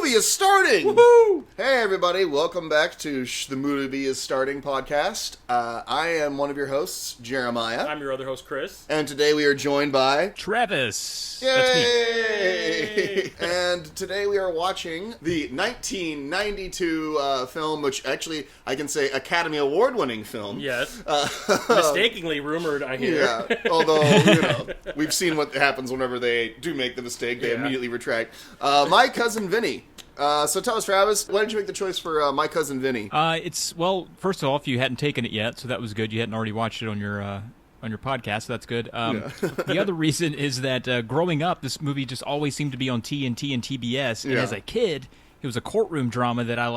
movie is starting! Woohoo! Hey everybody, welcome back to The Movie is Starting podcast. I am one of your hosts, Jeremiah. I'm your other host, Chris. And today we are joined by... Travis. Yay! That's me. Yay! And today we are watching the 1992 film, which actually, I can say, Academy Award-winning film. Yes. Mistakenly rumored, I hear. Yeah, although, you know, we've seen what happens whenever they do make the mistake. They immediately retract. My Cousin Vinny. So tell us, Travis, why did you make the choice for My Cousin Vinny? Well, first off, you hadn't taken it yet, so that was good. You hadn't already watched it on your podcast, so that's good. The other reason is that growing up, this movie just always seemed to be on TNT and TBS, and as a kid, it was a courtroom drama that I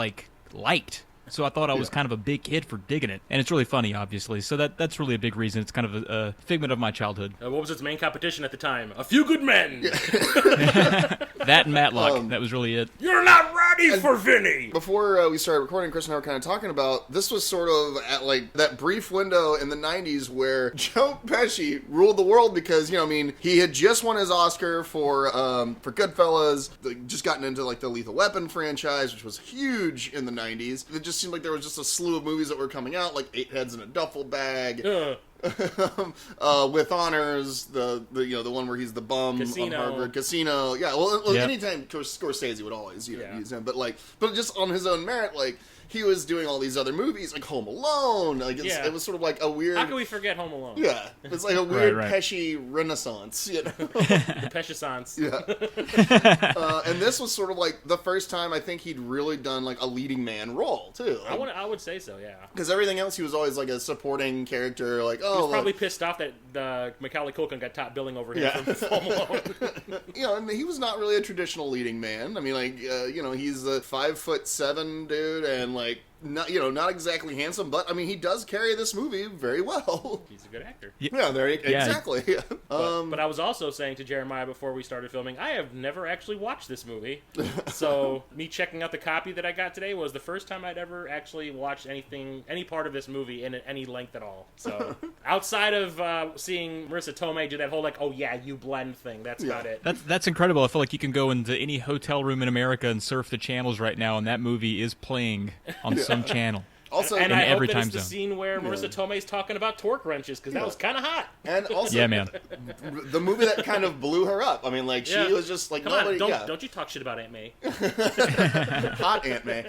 liked. So I thought I was kind of a big kid for digging it. And it's really funny, obviously. So that's really a big reason. It's kind of a figment of my childhood. What was its main competition at the time? A Few Good Men! That and Matlock. That was really it. You're not ready for Vinny! Before we started recording, Chris and I were kind of talking about, this was sort of at like that brief window in the 90s where Joe Pesci ruled the world because, you know, I mean, he had just won his Oscar for Goodfellas, just gotten into like the Lethal Weapon franchise, which was huge in the 90s. It just seemed like there was just a slew of movies that were coming out, like Eight Heads in a Duffel Bag, With Honors, the one where he's the bum Casino. on Harvard, Casino. Yeah, well, anytime Scorsese would always use him, but just on his own merit, like. He was doing all these other movies, like Home Alone. It was sort of like a weird... How can we forget Home Alone? Yeah. It's like a weird Right. Pesci renaissance, you know? The Pesci-sance. Yeah. And this was sort of like the first time I think he'd really done like a leading man role, too. Like, I would say so, yeah. because everything else, he was always like a supporting character, like, He was probably pissed off that Macaulay Culkin got top billing over him from Home Alone. You know, and he was not really a traditional leading man. I mean, like, he's a 5'7" dude, and not exactly handsome, but I mean, he does carry this movie very well. He's a good actor. Exactly. But I was also saying to Jeremiah before we started filming, I have never actually watched this movie. So me checking out the copy that I got today was the first time I'd ever actually watched any part of this movie in any length at all. So outside of seeing Marisa Tomei do that whole you blend thing, that's about it. That's incredible. I feel like you can go into any hotel room in America and surf the channels right now, and that movie is playing on some channel. Also, and I hope that it's time the zone. Scene where Marisa Tomei's talking about torque wrenches, because that was kind of hot. And also, yeah, man. The movie that kind of blew her up. I mean, like, she was just like, Come nobody... on, don't you talk shit about Aunt May. Hot Aunt May.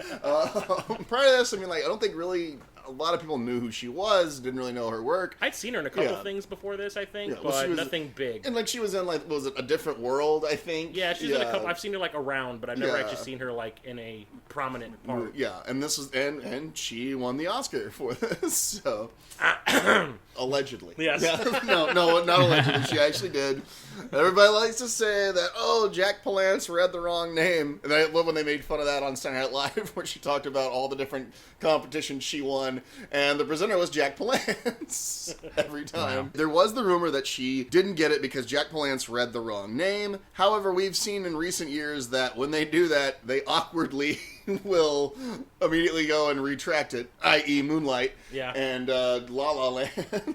Prior to this, I mean, like, I don't think really a lot of people knew who she was, didn't really know her work. I'd seen her in a couple things before this, I think, but nothing big. And, like, she was in, like, was it A Different World, I think? Yeah, she's in a couple... I've seen her, like, around, but I've never actually seen her, like, in a prominent part. Yeah, and this was... And she won the Oscar for this, so... Allegedly. Yes. Yeah. No, not allegedly. She actually did. Everybody likes to say that, Jack Palance read the wrong name. And I love when they made fun of that on Saturday Night Live, where she talked about all the different competitions she won, and the presenter was Jack Palance every time. Wow. There was the rumor that she didn't get it because Jack Palance read the wrong name. However, we've seen in recent years that when they do that, they awkwardly will immediately go and retract it, i.e. Moonlight and La La Land.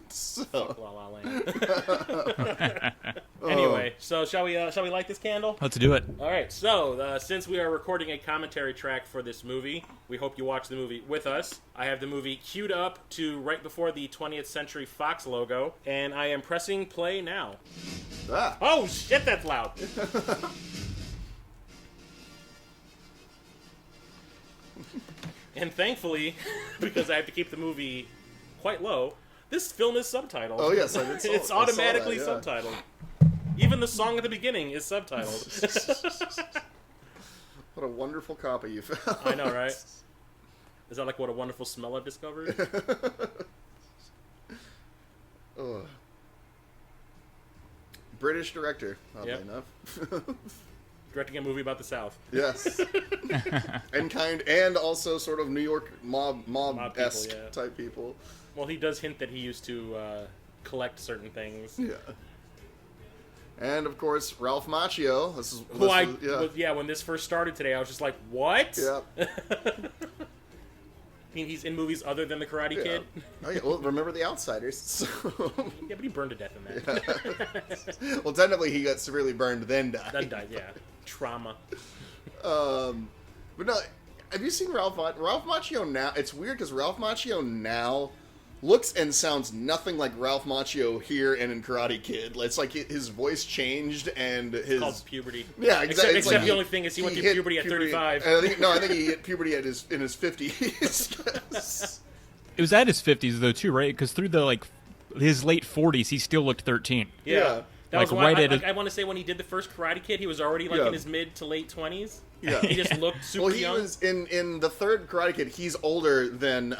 So. La La Land. Anyway, so shall we light this candle? Let's do it. All right, so since we are recording a commentary track for this movie, we hope you watch the movie with us. I have the movie queued up to right before the 20th Century Fox logo, and I am pressing play now. Oh, shit, that's loud. And thankfully, because I have to keep the movie quite low, this film is subtitled. Oh, yes, I did it's automatically subtitled. Even the song at the beginning is subtitled. What a wonderful copy you found. I know, right? Is that like what a wonderful smell I've discovered? British director, oddly enough. Directing a movie about the South. Yes. and also sort of New York mob-esque type people. Well, he does hint that he used to collect certain things. Yeah. And, of course, Ralph Macchio. When this first started today, I was just like, what? Yeah. I mean, he's in movies other than The Karate Kid. Oh, yeah. Well, remember The Outsiders. So. Yeah, but he burned to death in that. Yeah. Well, technically, he got severely burned, then died. Then died, yeah. Trauma. But no, have you seen Ralph Macchio now? It's weird because Ralph Macchio now looks and sounds nothing like Ralph Macchio here and in Karate Kid. It's like his voice changed and his... It's called puberty. Yeah, exactly. Except the only thing is he went through puberty at 35. I think he hit puberty in his 50s. It was at his 50s, though, too, right? Because through his late 40s, he still looked 13. Yeah. That Like, was why right I want to say when he did the first Karate Kid, he was already in his mid to late 20s. Yeah. He just looked super young. Well, he was in the third Karate Kid. He's older than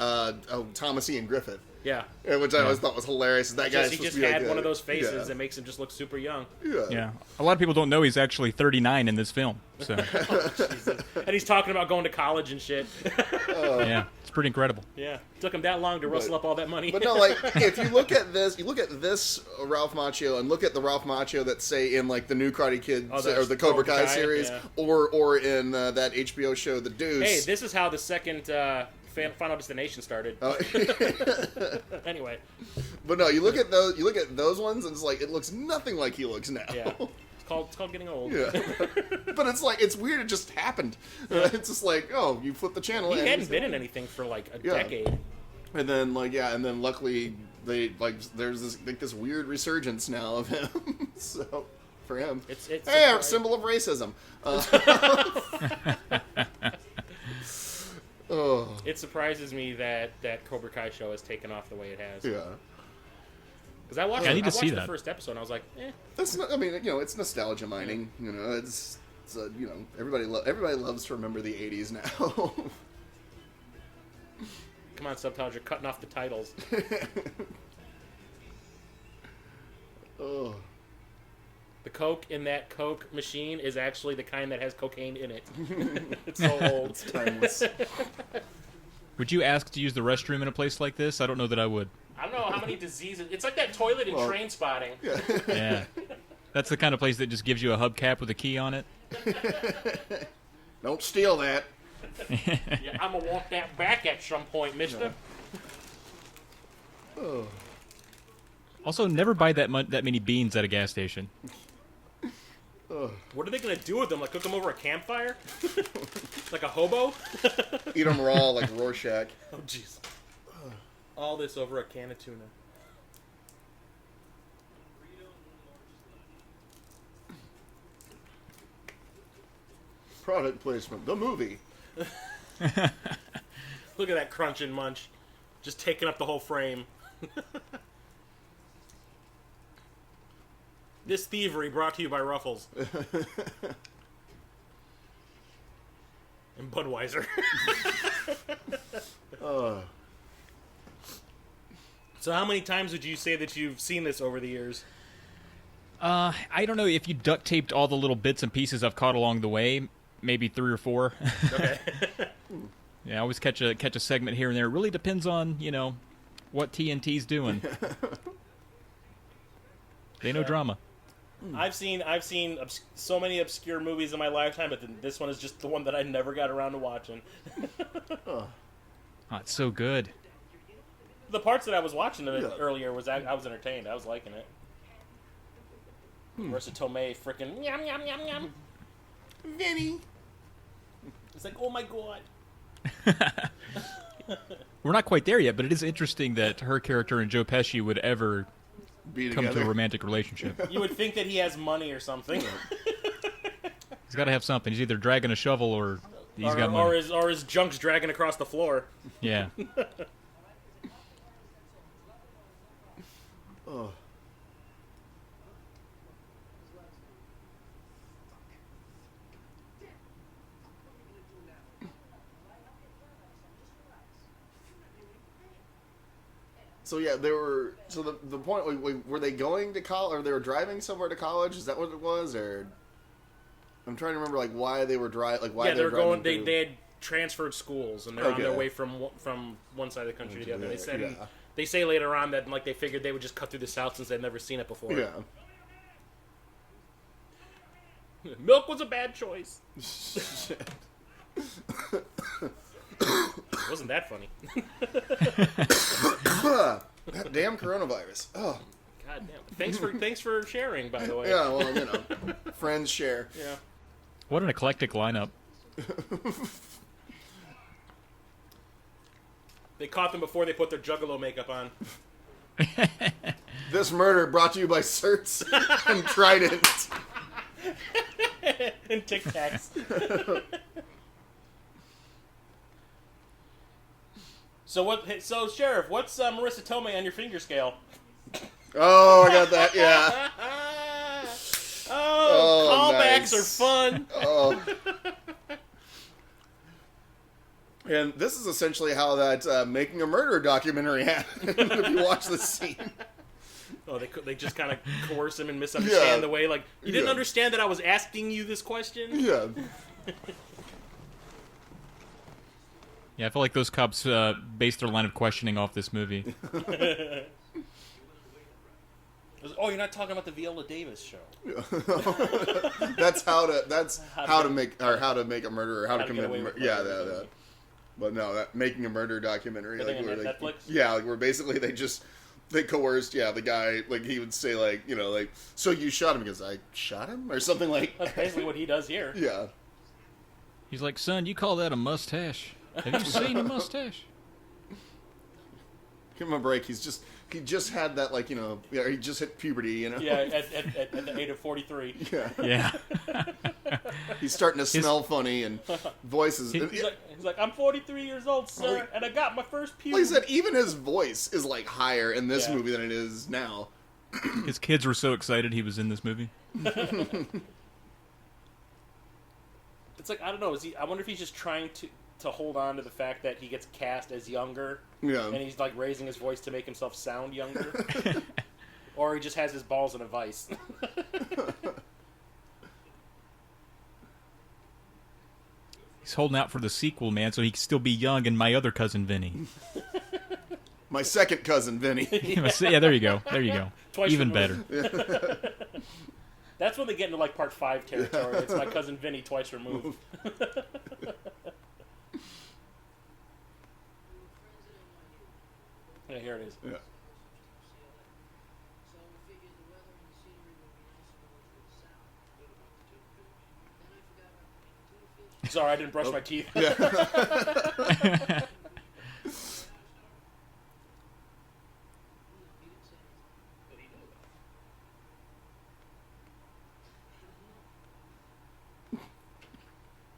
Thomas Ian Griffith. Yeah. Which I always thought was hilarious. That guy He just had one of those faces that makes him just look super young. Yeah. A lot of people don't know he's actually 39 in this film. So. Jesus. And he's talking about going to college and shit. Yeah. It's pretty incredible. Yeah. It took him that long to rustle up all that money. But no, like, if you look at this Ralph Macchio and look at the Ralph Macchio that, say, in, like, the new Karate Kid or the Cobra Kai series or in that HBO show, The Deuce. Hey, this is how the second Final Destination started. Anyway. But no, you look at those ones and it's like, it looks nothing like he looks now. Yeah. It's called getting old. Yeah. But it's like, it's weird, it just happened. It's just like, oh, you flip the channel. He hadn't been in anything for like a decade. And then luckily there's this weird resurgence now of him. So for him, it's a symbol of racism. It surprises me that Cobra Kai show has taken off the way it has. Yeah. Because I watched the first episode and I was like, eh. That's not, I mean, it's nostalgia mining. It's everybody loves to remember the 80s now. Come on, subtitles, you're cutting off the titles. Oh. The Coke in that Coke machine is actually the kind that has cocaine in it. It's so old. It's timeless. Would you ask to use the restroom in a place like this? I don't know that I would. I don't know how many diseases... It's like that toilet in Train Spotting. Yeah. That's the kind of place that just gives you a hubcap with a key on it. Don't steal that. Yeah, I'm going to want that back at some point, mister. Yeah. Oh. Also, never buy that many beans at a gas station. What are they going to do with them? Like, cook them over a campfire? Like a hobo? Eat them raw like Rorschach. Oh, jeez. All this over a can of tuna. Product placement. The movie. Look at that crunch and munch. Just taking up the whole frame. This thievery brought to you by Ruffles. And Budweiser. So how many times would you say that you've seen this over the years? I don't know. If you duct taped all the little bits and pieces I've caught along the way, maybe 3 or 4. Okay. Yeah, I always catch a segment here and there. It really depends on, what TNT's doing. They know drama. I've seen so many obscure movies in my lifetime, but this one is just the one that I never got around to watching. Oh, it's so good. The parts that I was watching earlier I was entertained. I was liking it. Marisa Tomei freaking yum yum yum yum. Vinny. It's like, oh my god. We're not quite there yet, but it is interesting that her character and Joe Pesci would ever come to a romantic relationship. You would think that he has money or something. He's got to have something. He's either dragging a shovel or he's got money. Or his junk's dragging across the floor. Yeah. Oh. So yeah, they were. So the point, were they going to college, or they were driving somewhere to college? Is that what it was, or I'm trying to remember why they were driving. Like why they were going. Through... They had transferred schools and they're on their way from one side of the country to the other. They said they say later on that they figured they would just cut through the South since they'd never seen it before. Yeah. Milk was a bad choice. Wasn't that funny? Damn coronavirus. Oh. God damn. Thanks for sharing, by the way. Yeah, well, friends share. Yeah. What an eclectic lineup. They caught them before they put their Juggalo makeup on. This murder brought to you by Certs and Trident. And Tic Tacs. So Sheriff, what's Marisa Tomei on your finger scale? Oh, I got that. Yeah. Callbacks nice. are fun. Oh. And this is essentially how that Making a Murderer documentary happened. If you watch the scene. Oh, they just kind of coerce him and misunderstand the way. Like, you didn't Yeah. understand that I was asking you this question? Yeah. Yeah, I feel like those cops based their line of questioning off this movie. Oh, you're not talking about the Viola Davis show. That's how to make a murderer, how to to get commit away a with murder. Yeah, murder. that. But no, that Making a Murder documentary. I think on like, Netflix? Yeah, like where basically they coerced, the guy, like he would say like, so you shot him because I shot him or something like. That's basically what he does here. Yeah. He's like, son, you call that a mustache? Have you seen a mustache? Give him a break. He just had that, like, he just hit puberty, Yeah, at the age of 43. Yeah. Yeah. He's starting to smell funny and voices. He's like, I'm 43 years old, sir, and I got my first pube. Like I said, even his voice is like higher in this Yeah. movie than it is now. His kids were so excited he was in this movie. It's like, I don't know. I wonder if he's just trying to hold on to the fact that he gets cast as younger, Yeah. and he's like raising his voice to make himself sound younger, or he just has his balls in a vice. He's holding out for the sequel, man, so he can still be young and my other cousin Vinny. My second cousin, Vinny. Yeah, there you go. There you go. Twice Even removed. better. That's when they get into like part 5 territory. It's my cousin Vinny twice removed. Yeah, here it is. Yeah. Sorry, I didn't brush my teeth. Yeah.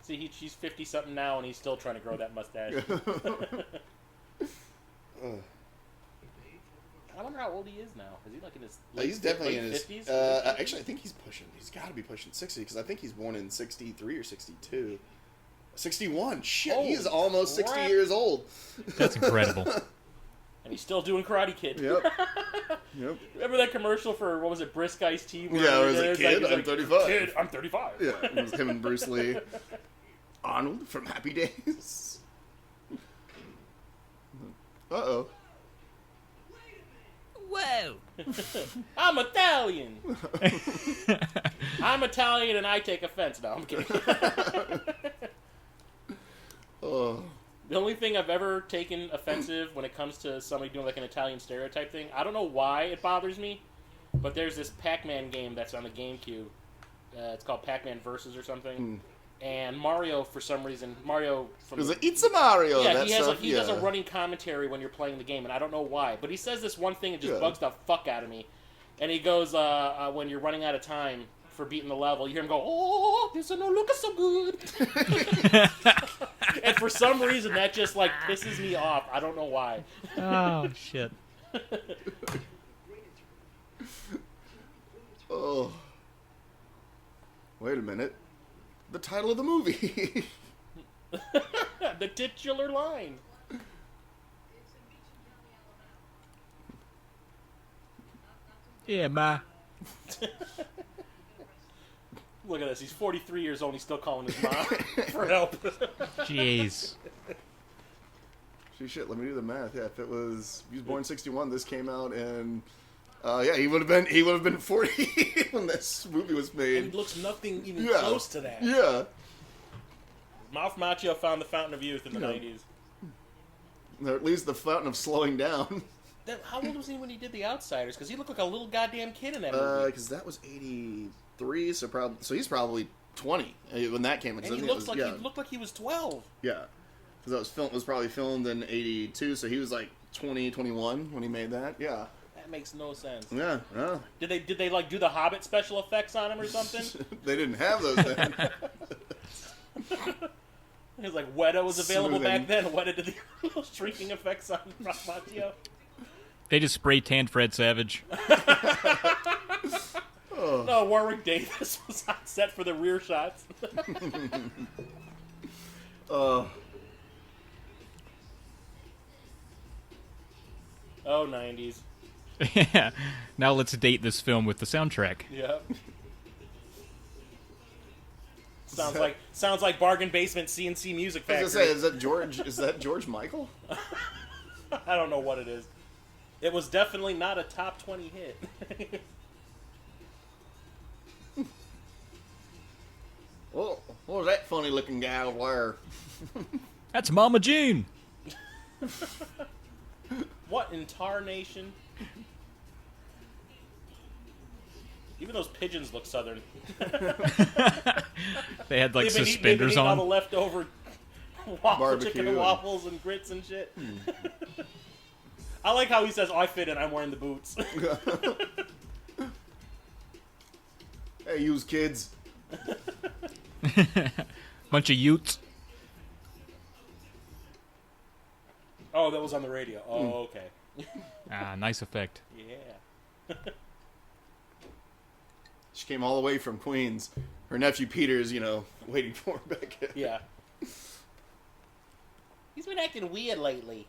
See, she's 50-something now, and he's still trying to grow that mustache. I wonder how old he is now. Is he like in his He's definitely in his 50s? actually, I think he's got to be pushing 60 because I think he's born in 63 or 62. 61. Shit, he is Holy almost 60 crap. years old. That's incredible. And he's still doing Karate Kid. Yep. Yep. Remember that commercial for, what was it, Brisk Iced Tea? Yeah, it was like, it's kid, he's I'm 35. Kid, I'm 35. Yeah, it was him and Bruce Lee. Arnold from Happy Days. Uh-oh. Whoa! I'm Italian. I'm Italian and I take offense. No, I'm kidding. Oh. The only thing I've ever taken offensive when it comes to somebody doing like an Italian stereotype thing, I don't know why it bothers me, but there's this Pac-Man game that's on the GameCube. It's called Pac-Man Versus or something. And Mario, for some reason, from It was like, it's a Mario. yeah, that he has stuff, he does a running commentary when you're playing the game, and I don't know why, but he says this one thing that just bugs the fuck out of me. And he goes, when you're running out of time for beating the level, you hear him go, "Oh, this no looking so good." And for some reason, that just like pisses me off. I don't know why. Oh, shit. Oh. Wait a minute. The title of the movie. The titular line. Yeah, ma. Look at this. He's 43 years old. And he's still calling his mom for help. Jeez. See, shit, let me do the math. Yeah, if he was born in 61, this came out in yeah, he would have been 40 when this movie was And made. he looks nothing even Yeah. close to that. Yeah. Mouth Macchio found the fountain of youth in the Yeah. 90s. Or at least the fountain of slowing down. How old was he when he did The Outsiders? Because he looked like a little goddamn kid in that movie. Because that was 83, so he's probably 20 when that came in. And he looked like he was 12. Yeah, because that was probably filmed in '82, so he was like 20, 21 when he made that. Yeah, that makes no sense. Yeah. Did they like do the Hobbit special effects on him or something? They didn't have those then. It was like Weta was available back then. Weta did the little shrinking effects on Macchio. They just spray tanned Fred Savage. No, Warwick Davis was on set for the rear shots. Oh, 90s. Yeah. Now let's date this film with the soundtrack. Yep. Sounds like Bargain Basement CNC Music Factory. I was gonna say, is that George Michael? I don't know what it is. It was definitely not a top 20 hit. Well, what was that funny looking guy over there? That's Mama June. What in tarnation? Even those pigeons look southern. They had like suspenders on. All the on. leftover chicken and waffles and grits and shit. I like how he says, "I fit in. I'm wearing the boots." Hey, yous kids. Bunch of utes. Oh, that was on the radio. Oh, okay. Nice effect. Yeah. She came all the way from Queens. Her nephew Peter's, waiting for her back in. Yeah. He's been acting weird lately.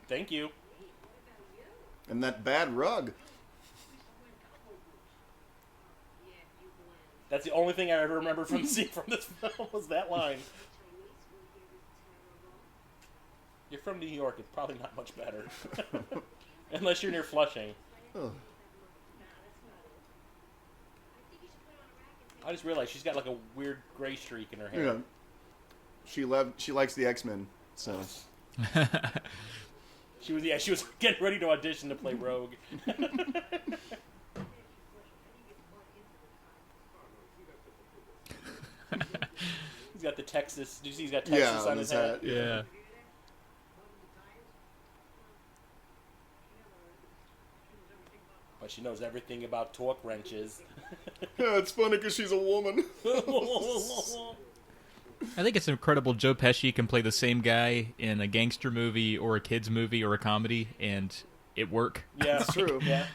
Thank you. And that bad rug. That's the only thing I ever remember from this film was that line. You're from New York, it's probably not much better. Unless you're near Flushing. Oh. I just realized she's got like a weird gray streak in her hair. Yeah. She likes the X-Men, so. She was getting ready to audition to play Rogue. He's got the Texas. Did you see he's got Texas on his hat? Yeah. But she knows everything about torque wrenches. Yeah, it's funny because she's a woman. I think it's incredible Joe Pesci can play the same guy in a gangster movie or a kids movie or a comedy and it work. Yeah, that's true. Yeah.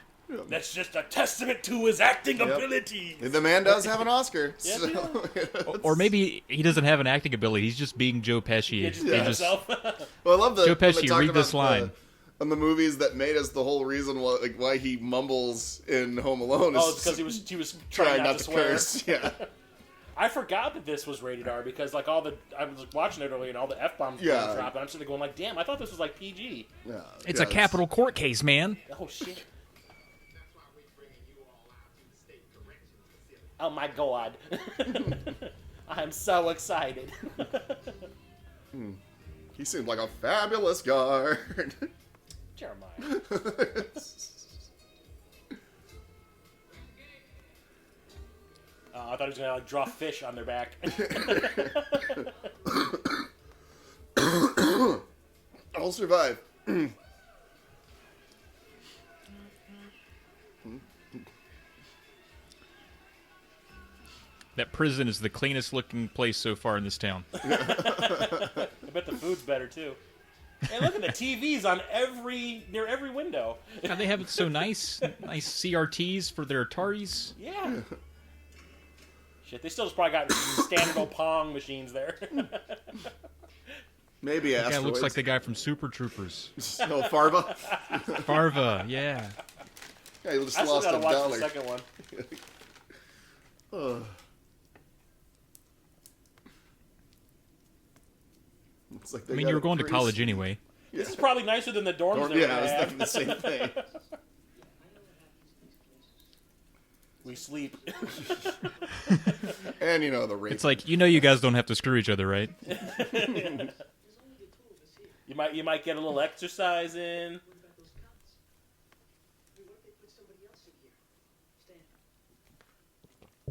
That's just a testament to his acting ability. The man does have an Oscar. Yes, So. Or maybe he doesn't have an acting ability. He's just being Joe Pesci. Yeah, just being himself. Well, I love Joe Pesci, read this line. On the movies that made us, the whole reason why he mumbles in Home Alone is because he was trying not to swear. Curse. Yeah. I forgot that this was rated R because I was watching it earlier and all the F-bombs being dropped and I'm sitting there going like, damn, I thought this was like PG. Yeah. It's a capital court case, man. Oh shit. Oh my god. I'm so excited. He seemed like a fabulous guard. Jeremiah. I thought he was going to draw fish on their back. I'll survive. That prison is the cleanest looking place so far in this town. I bet the food's better too. Hey, look at the TVs on near every window. God, they have it so nice. Nice CRTs for their Ataris. Yeah. Shit, they still just probably got standard old Pong machines there. Maybe That asteroids. guy looks like the guy from Super Troopers. Oh, Farva? Farva, yeah. Yeah, he just I still lost gotta $1. watch the second one. It's like I mean, you were going to college anyway. This is probably nicer than the dorms. Yeah, I was thinking the same thing. We sleep. And the rape. It's like, you guys don't have to screw each other, right? You might get a little exercise in.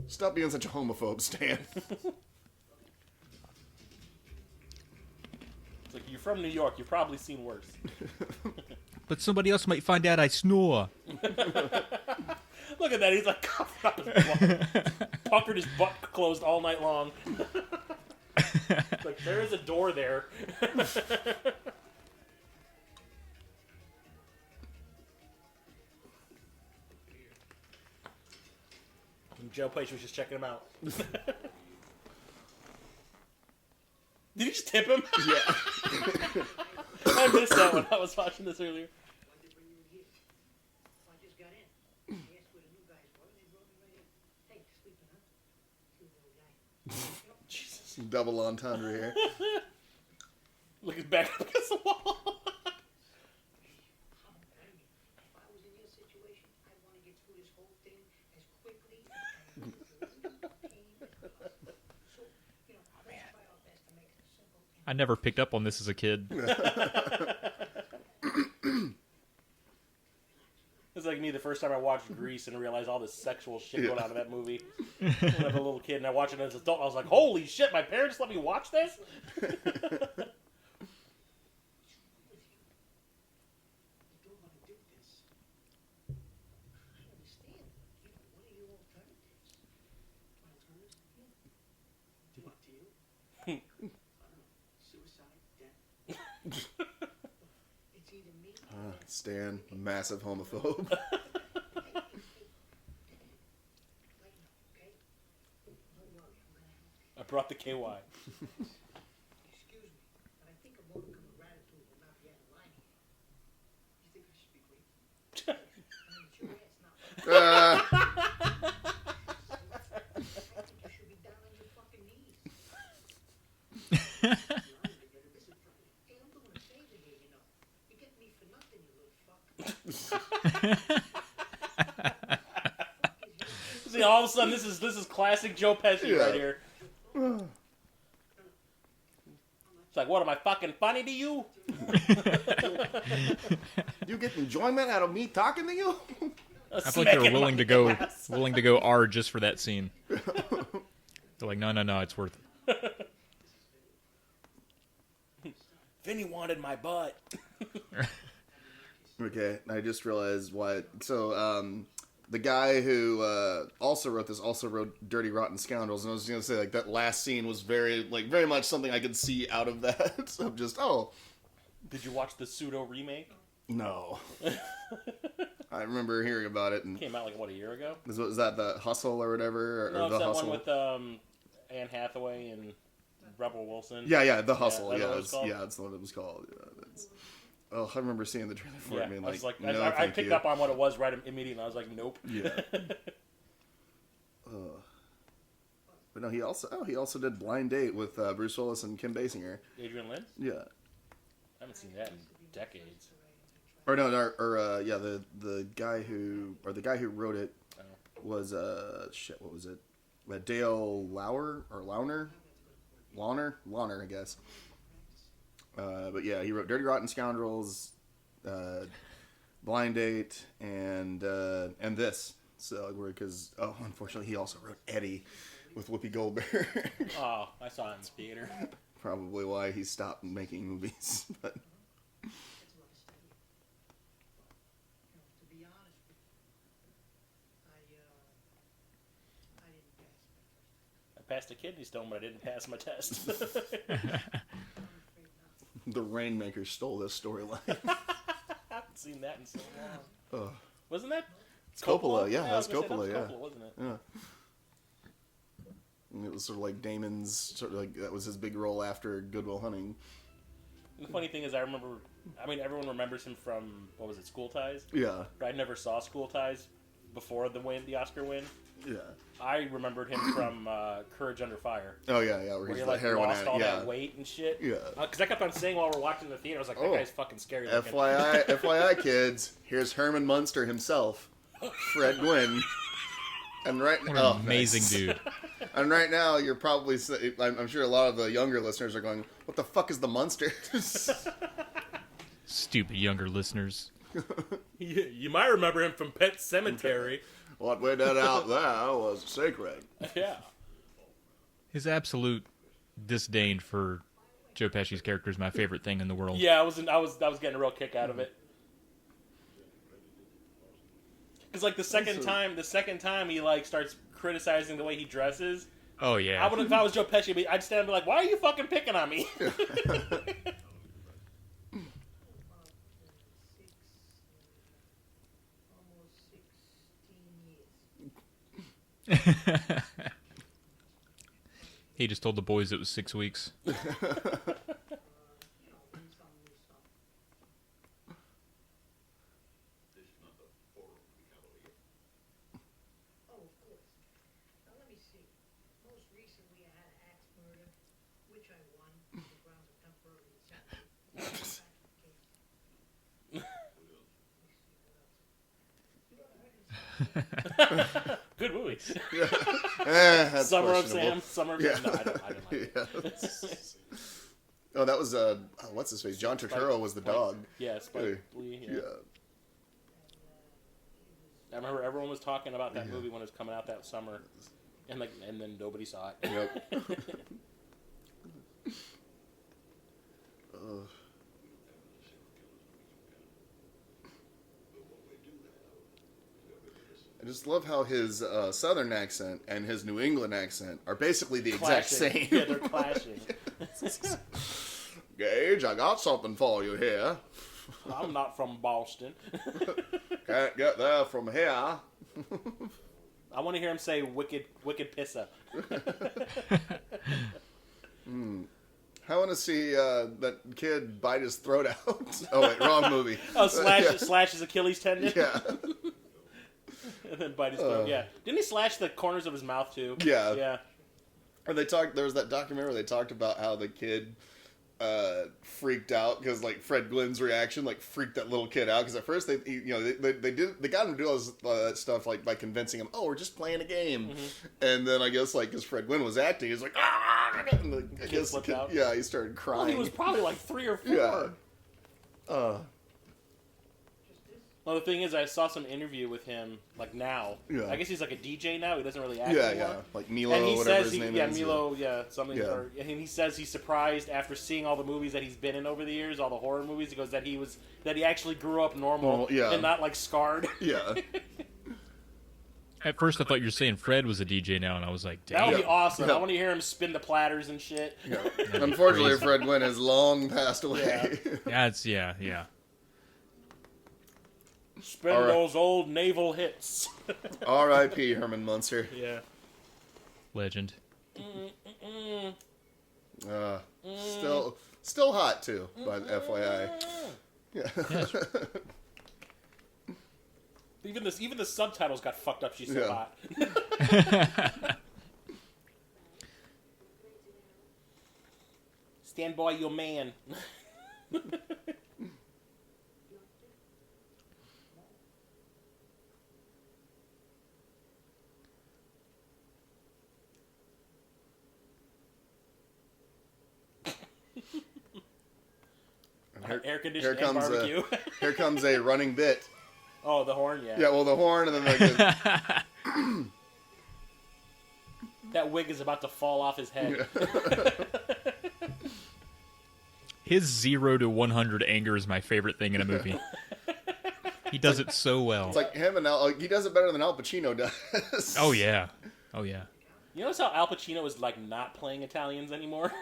Stop being such a homophobe, Stan. It's like, you're from New York. You've probably seen worse. But somebody else might find out I snore. Look at that. He's like covered up his butt. Puckered his butt closed all night long. Like, there is a door there. Joe Pesci was just checking him out. Did he just tip him? Yeah. I missed that when I was watching this earlier. Jesus. Double entendre here. Looking back against the wall. I never picked up on this as a kid. It's like me the first time I watched Grease and realized all this sexual shit going on in that movie. When I was a little kid and I watched it as an adult, I was like, holy shit, my parents let me watch this? Stan, massive homophobe. I brought the KY. Excuse me, but I think a modicum of gratitude will not be out of line here. You think I should be grateful? I mean, it's your ass, not I think you should be down on your fucking knees. Hey, I'm doing a favor here, you know. You get me for nothing, you little fuck. See, all of a sudden, this is classic Joe Pesci right here. It's like, what, am I fucking funny to you? You get enjoyment out of me talking to you? I feel like they were willing to go R just for that scene. They're like, no, it's worth it. Vinny wanted my butt. Okay, I just realized why. So, the guy who also wrote this also wrote Dirty Rotten Scoundrels, and I was going to say, like, that last scene was very much something I could see out of that. So just, Did you watch the pseudo remake? No. I remember hearing about it. And Came out, like, what, a year ago? was that the Hustle or whatever? No, or the it's that Hustle? one with Anne Hathaway and Rebel Wilson. Yeah, the Hustle. Yeah, Yeah, that's what what it was called. I remember seeing the trailer for it. Yeah, And I was like, no, I picked up on what it was right immediately. I was like, nope. Yeah. But no, he also did Blind Date with Bruce Willis and Kim Basinger. Adrian Lynn? Yeah. I haven't seen that in decades. Or no, the guy who wrote it was what was it? Dale Launer, I guess. But yeah, he wrote Dirty Rotten Scoundrels, Blind Date, and this. So because unfortunately he also wrote Eddie with Whoopi Goldberg. Oh, I saw it in theater. Probably why he stopped making movies. But To be honest with you, I didn't pass my test. I passed a kidney stone, but I didn't pass my test. I'm afraid not. the Rainmaker stole this storyline. I haven't seen that in so long. Wasn't that Coppola, yeah, I that was gonna say, Coppola, yeah. Coppola, wasn't it? Yeah. And it was sort of like Damon's, sort of like that was his big role after Good Will Hunting. The funny thing is, everyone remembers him from, what was it, School Ties? Yeah. But I never saw School Ties before the Oscar win. Yeah. I remembered him from Courage Under Fire. Oh yeah, where Where he's he the heroin lost addict. all Yeah. that weight and shit. Yeah. Because I kept on saying while we're watching the theater, I was like, that guy's fucking scary looking. FYI, kids, here's Herman Munster himself, Fred Gwynne. And What an amazing dude. And right now, you're probably, I'm sure a lot of the younger listeners are going, what the fuck is the Munsters? Stupid younger listeners. You might remember him from Pet Sematary. What we did out there was sacred. Yeah. His absolute disdain for Joe Pesci's character is my favorite thing in the world. Yeah, I was getting a real kick out of it. Because like the second time he like starts criticizing the way he dresses. Oh yeah. I would, if I was Joe Pesci, I'd stand and be like, "Why are you fucking picking on me?" Almost 16 years. He just told the boys it was 6 weeks. Oh, of course. Now let me see. Most recently, I had an axe murder, which I won on the grounds of temporary insanity. Good movies. That's Summer of questionable. Sam. Summer of Sam. No, I didn't like it. Yeah. Oh, that was what's his face? John Turturro was the dog. Yeah, Spike Lee. Yeah. I remember everyone was talking about that movie when it was coming out that summer, and then nobody saw it. Yep. I just love how his Southern accent and his New England accent are basically the exact same. Yeah, they're clashing. Gage, I got something for you here. I'm not from Boston. Can't get there from here. I want to hear him say "wicked pissa." I want to see that kid bite his throat out. Oh wait, wrong movie. Oh, slash his Achilles tendon. Yeah. And then bite his throat. Yeah. Didn't he slash the corners of his mouth too? Yeah. Yeah. And they talked. There was that documentary where they talked about how the kid freaked out because like Fred Gwynne's reaction like freaked that little kid out because at first they got him to do all that stuff like by convincing him, oh, we're just playing a game, and then I guess like because Fred Gwynne was acting, he's like, ah, and I guess flipped out. Yeah, he started crying. Well, he was probably like 3 or 4. Yeah. Well, the thing is, I saw some interview with him, like now. Yeah. I guess he's like a DJ now. He doesn't really act Yeah, anymore. yeah, like Milo, And he whatever says his name yeah, is. Milo, yeah, something. Yeah. And he says he's surprised after seeing all the movies that he's been in over the years, all the horror movies. He goes that he actually grew up normal yeah. and not like scarred. Yeah. At first, I thought you were saying Fred was a DJ now, and I was like, That damn. would be awesome. Yeah. I want to hear him spin the platters and shit. Yeah. be Unfortunately, crazy. Fred Gwynne has long passed away. Yeah. Spin All right. those old naval hits. R.I.P. Herman Munster. Yeah. Legend. Still hot too, by the FYI. Yeah. Even the subtitles got fucked up. She's so Yeah. hot. Stand by your man. Air conditioning and barbecue. Here comes a running bit. Oh, the horn, yeah. Yeah, well, the horn and then like the, That wig is about to fall off his head. His 0 to 100 anger is my favorite thing in a movie. He does it so well. it's like him and he does it better than Al Pacino does. Oh yeah. You notice how Al Pacino is like not playing Italians anymore?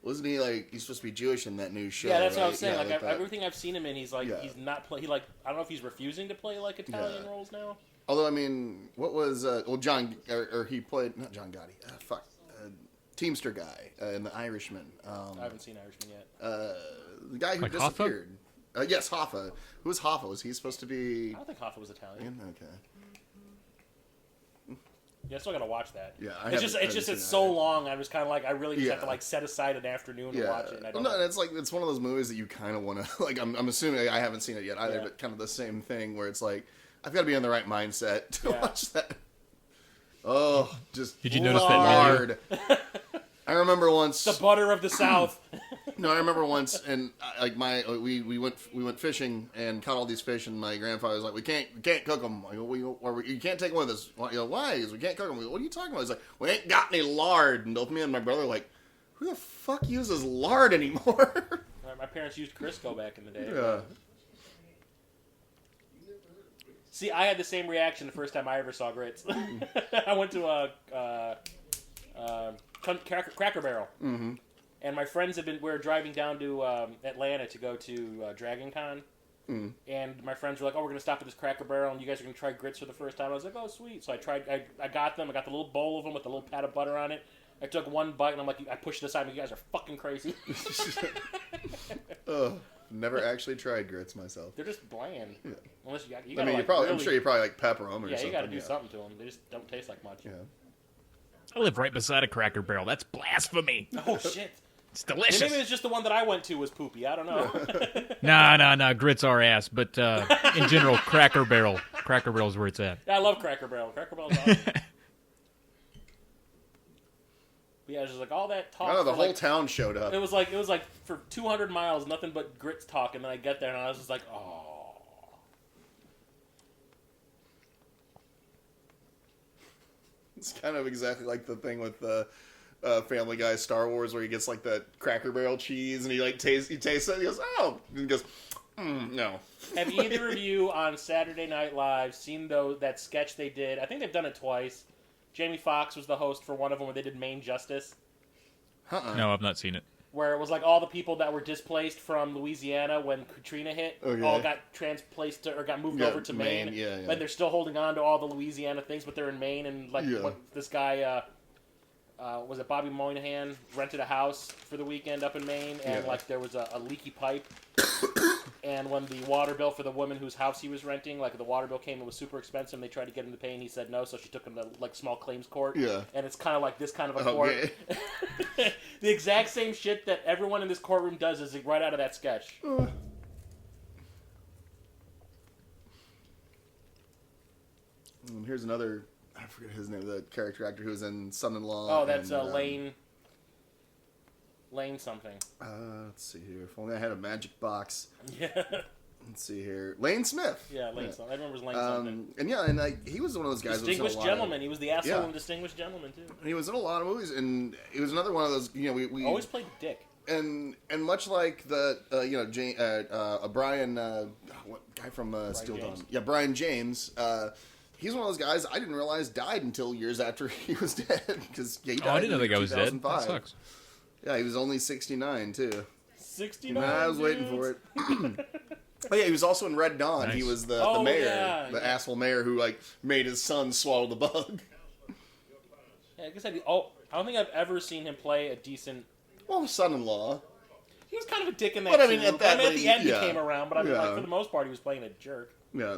Wasn't he like he's supposed to be Jewish in that new show? Yeah, that's what I right? was saying. Yeah, like that. everything I've seen him in, he's like Yeah. he's not play. He like I don't know if he's refusing to play like Italian roles now. Although I mean, what was John or he played not John Gotti? Teamster guy in The Irishman. I haven't seen Irishman yet. The guy who Like Hoffa? disappeared. Yes, Hoffa. Who was Hoffa? Was he supposed to be? I don't think Hoffa was Italian. Okay. Yeah, I still gotta watch that. Yeah, it's so long. I'm just kind of like I really just have to like set aside an afternoon to watch it. And I don't. No, and it's one of those movies that you kind of want to like. I'm assuming I haven't seen it yet either, Yeah. but kind of the same thing where it's like I've got to be in the right mindset to Yeah. watch that. Oh, just Did you notice that hard. I remember once. The butter of the South. No, I remember once, and we went fishing and caught all these fish, and my grandfather was like, "We can't cook them. You can't take them with us." Why? Because we can't cook them. What are you talking about? He's like, "We ain't got any lard." And both me and my brother were like, "Who the fuck uses lard anymore?" My parents used Crisco back in the day. Yeah. See, I had the same reaction the first time I ever saw grits. I went to a Cracker Barrel. Mm-hmm. And my friends we were driving down to Atlanta to go to Dragon Con. Mm. And my friends were like, "Oh, we're going to stop at this Cracker Barrel, and you guys are going to try grits for the first time." I was like, "Oh, sweet." So I tried, I got them. I got the little bowl of them with the little pat of butter on it. I took one bite, and I'm like, I pushed it aside, and you guys are fucking crazy. Never actually tried grits myself. They're just bland. Yeah. Unless you I mean, I'm sure you probably like pepper them or something. Yeah, you got to do something to them. They just don't taste like much. Yeah. I live right beside a Cracker Barrel. That's blasphemy. Oh, shit. It's delicious. Maybe it's just the one that I went to was poopy. I don't know. Nah. Grits are ass. But in general, Cracker Barrel. Cracker Barrel's where it's at. Yeah, I love Cracker Barrel. Cracker Barrel's awesome. But yeah, it was just like all that talk. Oh, the whole town showed up. It was like for 200 miles, nothing but grits talk, and then I get there and I was just like, oh. It's kind of exactly like the thing with the Family Guy Star Wars where he gets like that Cracker Barrel cheese and he tastes it and he goes, oh, and he goes, no. Have either of you on Saturday Night Live seen that sketch they did? I think they've done it twice. Jamie Foxx was the host for one of them where they did Main Justice. No, I've not seen it. Where it was like all the people that were displaced from Louisiana when Katrina hit all got transplaced or got moved over to Maine. Yeah. But they're still holding on to all the Louisiana things, but they're in Maine. And this guy, was it Bobby Moynihan, rented a house for the weekend up in Maine, and like there was a leaky pipe. And when the water bill for the woman whose house he was renting, like the water bill came, it was super expensive, and they tried to get him to pay, and he said no, so she took him to like small claims court. Yeah. And it's kind of like this kind of a court. The exact same shit that everyone in this courtroom does is right out of that sketch. And here's another, I forget his name, the character actor who was in Son-in-Law. Oh, that's Lane something. Let's see here. If only I had a magic box. Yeah. Let's see here. Lane Smith. Yeah, Lane something. I remember his Lane something. And he was one of those guys. Distinguished Gentleman. He was the asshole in Distinguished Gentleman too. And he was in a lot of movies, and he was another one of those. We always played dick. And much like the Brian, what guy from Steel Dawn? Yeah, Brian James. He's one of those guys I didn't realize died until years after he was dead. Because he died I didn't know the guy was dead. That sucks. Yeah, he was only 69 too. 69. I was waiting for it. Oh yeah, he was also in Red Dawn. Nice. He was the mayor, the asshole mayor who like made his son swallow the bug. Yeah, I guess I don't think I've ever seen him play a decent. Well, Son-in-Law. He was kind of a dick in that. But I mean, at the end he came around. But I mean, like for the most part, he was playing a jerk. Yeah.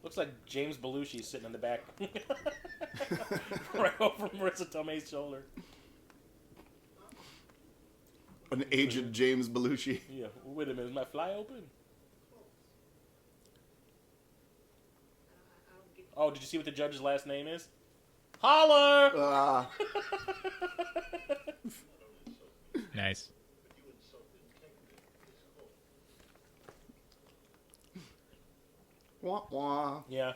Looks like James Belushi sitting in the back. Right over Marisa Tomei's shoulder. An aged James Belushi. Yeah. Wait a minute. Is my fly open? Oh, did you see what the judge's last name is? Holler! Nice. Wah wah. Yeah.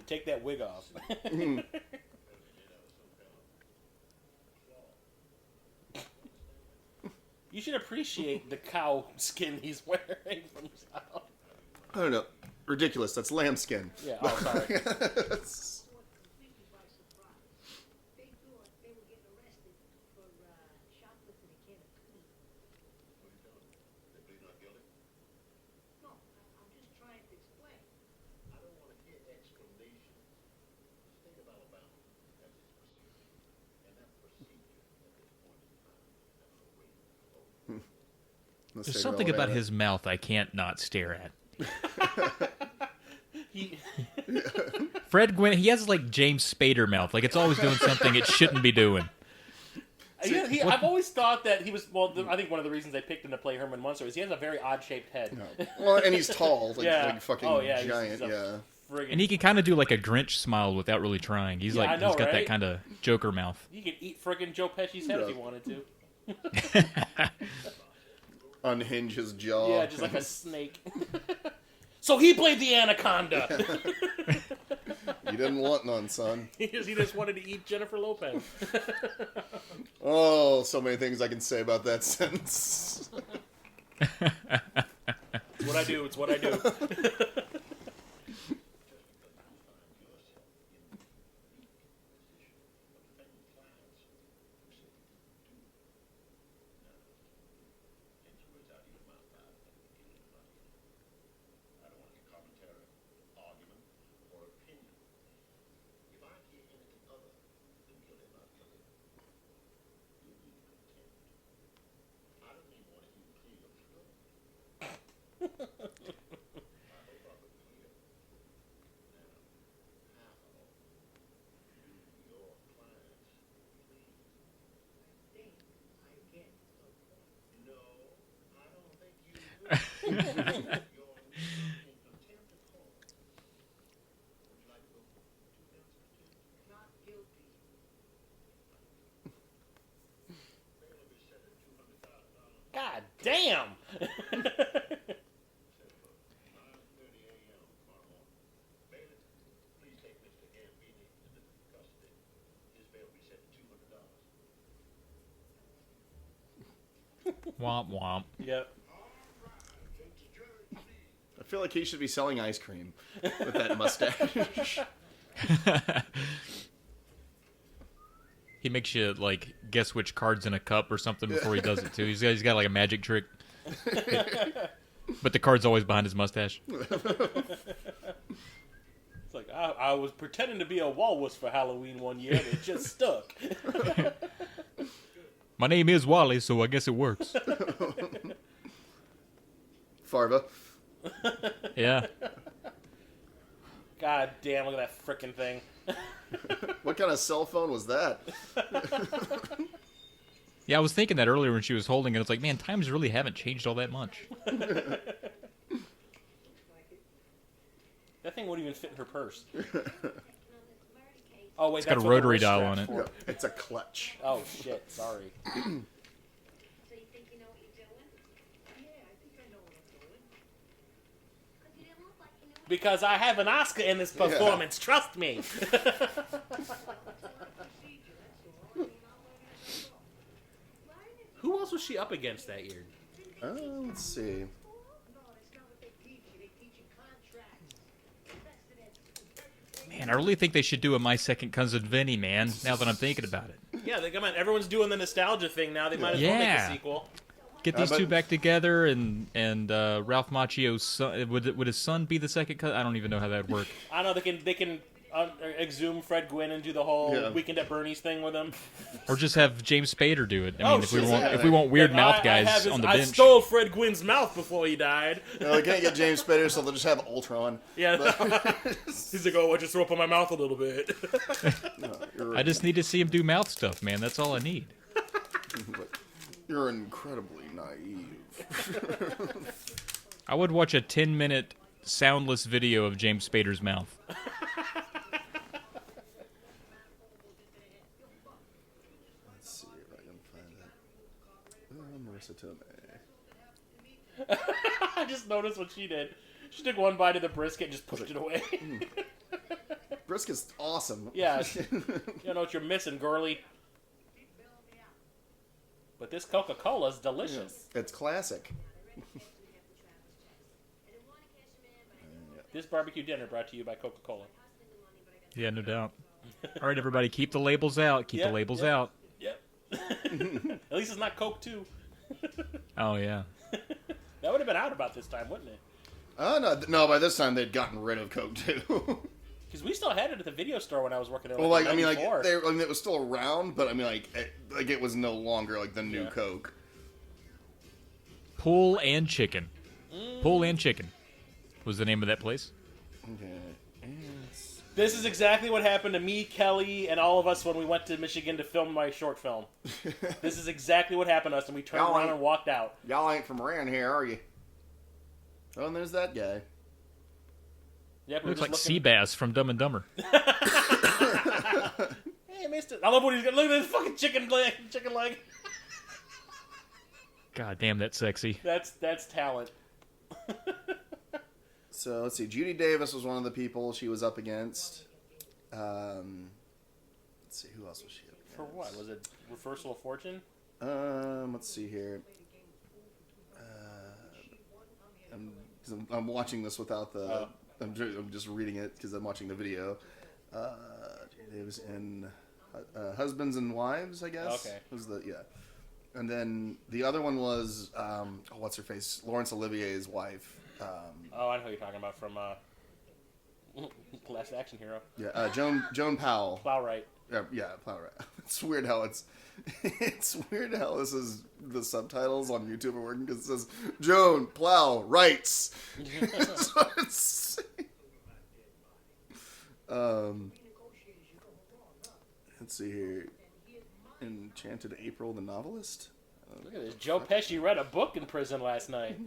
Take that wig off. You should appreciate the cow skin he's wearing from South. I don't know. Ridiculous. That's lambskin. Yeah. Oh, sorry. There's something about his mouth I can't not stare at. Fred Gwynne, he has like James Spader mouth. Like it's always doing something it shouldn't be doing. I've always thought that he was. Well, I think one of the reasons they picked him to play Herman Munster is he has a very odd-shaped head. No. Well, and he's tall, like fucking giant. He's friggin'... And he can kind of do like a Grinch smile without really trying. He's he's got that kind of Joker mouth. You could eat friggin' Joe Pesci's head if you wanted to. Unhinge his jaw. Yeah, just like a snake. So he played the anaconda. You didn't want none, son. He just wanted to eat Jennifer Lopez. Oh, so many things I can say about that sentence. It's what I do. It's what I do. God damn! Womp womp. Yep. I feel like he should be selling ice cream with that mustache. He makes you like guess which card's in a cup or something before he does it too. He's got like a magic trick, but the card's always behind his mustache. It's like I was pretending to be a walrus for Halloween one year, and it just stuck. My name is Wally, so I guess it works. Farva. Yeah. God damn! Look at that frickin' thing. What kind of cell phone was that? Yeah, I was thinking that earlier when she was holding it. It's like, man, times really haven't changed all that much. That thing wouldn't even fit in her purse. Oh wait, It's that's got a what the rotary wrist dial strap's on it. for. Yeah, it's a clutch. Oh shit! Sorry. So you think you know what you're doing? Yeah, I think I know what I'm doing. Because you didn't look like you knew what Because I have an Oscar in this performance. Trust me. Who else was she up against that year? Let's see. No, that's not what they teach you. They teach you contracts. Invested in Man, I really think they should do a My Second Cousin Vinny, man, now that I'm thinking about it. Yeah, come on. Everyone's doing the nostalgia thing now. They might as well make Yeah. a sequel. Get these but- two back together, and Ralph Macchio's son, would his son be the second cousin? I don't even know how that would work. I don't know. They can exhume Fred Gwynne and do the whole Weekend at Bernie's thing with him. Or just have James Spader do it. I mean, if we shit, want yeah. if we want weird Like, mouth I guys have his- on the I bench. stole Fred Gwynne's mouth before he died. No, they can't get James Spader, so they'll just have Ultron. Yeah. He's like, oh, I just threw up on my mouth a little bit. I just need to see him do mouth stuff, man. That's all I need. You're incredibly naive. I would watch a 10-minute soundless video of James Spader's mouth. Let's see if I can find that. Marisa Tomei. I just noticed what she did. She took one bite of the brisket and just pushed it away. Brisket's awesome. Yeah. You know what you're missing, girly. But this Coca-Cola's delicious. It's classic. This barbecue dinner brought to you by Coca-Cola. Yeah, no doubt. All right, everybody, keep the labels out. Keep the labels out. Yep. At least it's not Coke 2. Oh, yeah. That would have been out about this time, wouldn't it? No, by this time they'd gotten rid of Coke too. Because we still had it at the video store when I was working there. Well, Like, like in I mean, 94. like it was still around, but I mean, like it was no longer like the new Yeah. Coke. Pool and Chicken. Pool and Chicken was the name of that place. Okay. This is exactly what happened to me, Kelly, and all of us when we went to Michigan to film my short film. This is exactly what happened to us, and we turned around and walked out. Y'all ain't from around here, are you? Oh, and there's that guy. Yep, Looks like Seabass from Dumb and Dumber. Hey, mister. I love what he's got. Look at this fucking chicken leg. God damn, that's sexy. That's talent. So let's see. Judy Davis was one of the people she was up against. Let's see, who else was she up against? For what? Was it Reversal of Fortune? Let's see here. I'm watching this without the. I'm just reading it because I'm watching the video. Judy Davis in Husbands and Wives, I guess. Okay. Was the and then the other one was what's her face? Laurence Olivier's wife. I know who you're talking about from Last Action Hero. Yeah, Joan Powell. Plowright. Yeah, Plowright. It's weird how it's weird how this is the subtitles on YouTube are working because it says Joan Plow writes. So it's, let's see here. Enchanted April, the novelist. Look at this. Joe Pesci read a book in prison last night.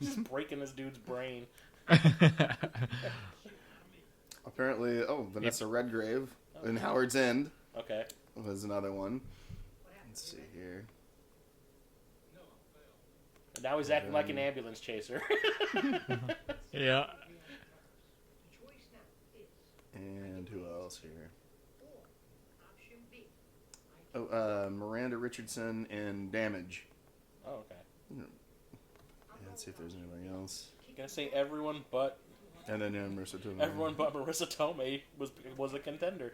Just breaking this dude's brain. Apparently, Vanessa Redgrave in Howard's End. Okay. Was another one. Let's see here. Now he's acting like an ambulance chaser. Yeah. And who else here? Miranda Richardson in Damage. Oh, okay. Yeah, let's see if there's anybody else. Gonna say everyone but. And then Marisa Tomei. Everyone but Marisa Tomei was a contender.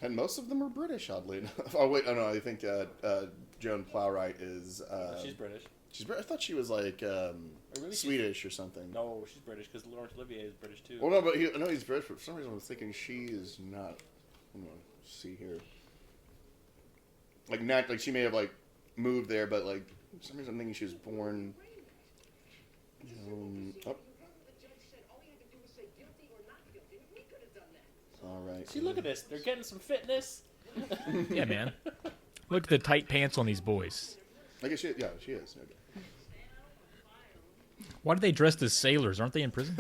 And most of them are British, oddly enough. Oh wait, no, I think Joan Plowright is. She's British. I thought she was like really? Swedish or something. No, she's British because Laurence Olivier is British too. Well, no, but he's British. But for some reason, I was thinking she is not. I'm gonna see here. Like she may have like moved there, but like for some reason I'm thinking she was born. All right. See, look at this. They're getting some fitness. Yeah, man. Look at the tight pants on these boys. I guess she is. Okay. Why do they dress as sailors? Aren't they in prison?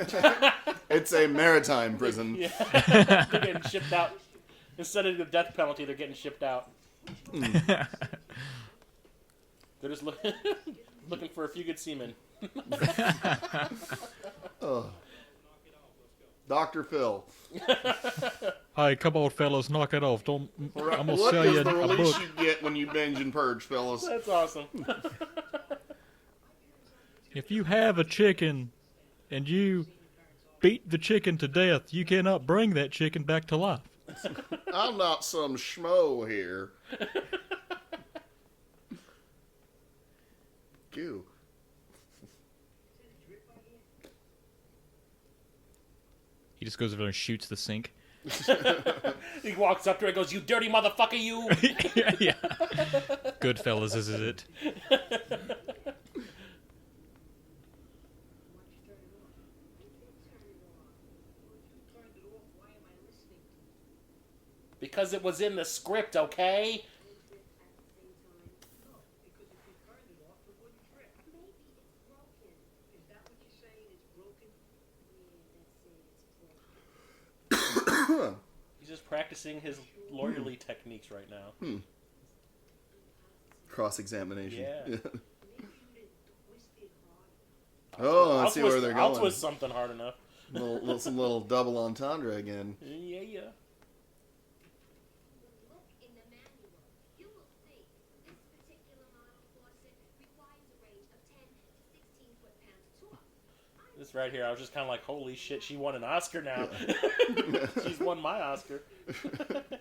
It's a maritime prison. Yeah. They're getting shipped out. Instead of the death penalty, they're getting shipped out. They're just looking for a few good seamen. Dr. Phil. Hey, come on, fellas, knock it off. Don't. I'm gonna What sell is you the a release book. you get when you binge and purge, fellas? That's awesome. If you have a chicken and you beat the chicken to death, you cannot bring that chicken back to life. I'm not some schmo here. Ew. He just goes over there and shoots the sink. He walks up to her and goes, "You dirty motherfucker, you!" Yeah. Goodfellas, is it? Because it was in the script, okay? He's just practicing his lawyerly techniques right now. Cross-examination. Yeah. Oh, I see where they're going. I'll twist something hard enough. Some little double entendre again. Yeah. Look in the manual. You will see this particular model faucet requires a range of 10 to 16 foot-pounds torque. This right here, I was just kind of like, holy shit, she won an Oscar now. She's won my Oscar. I used a Craftsman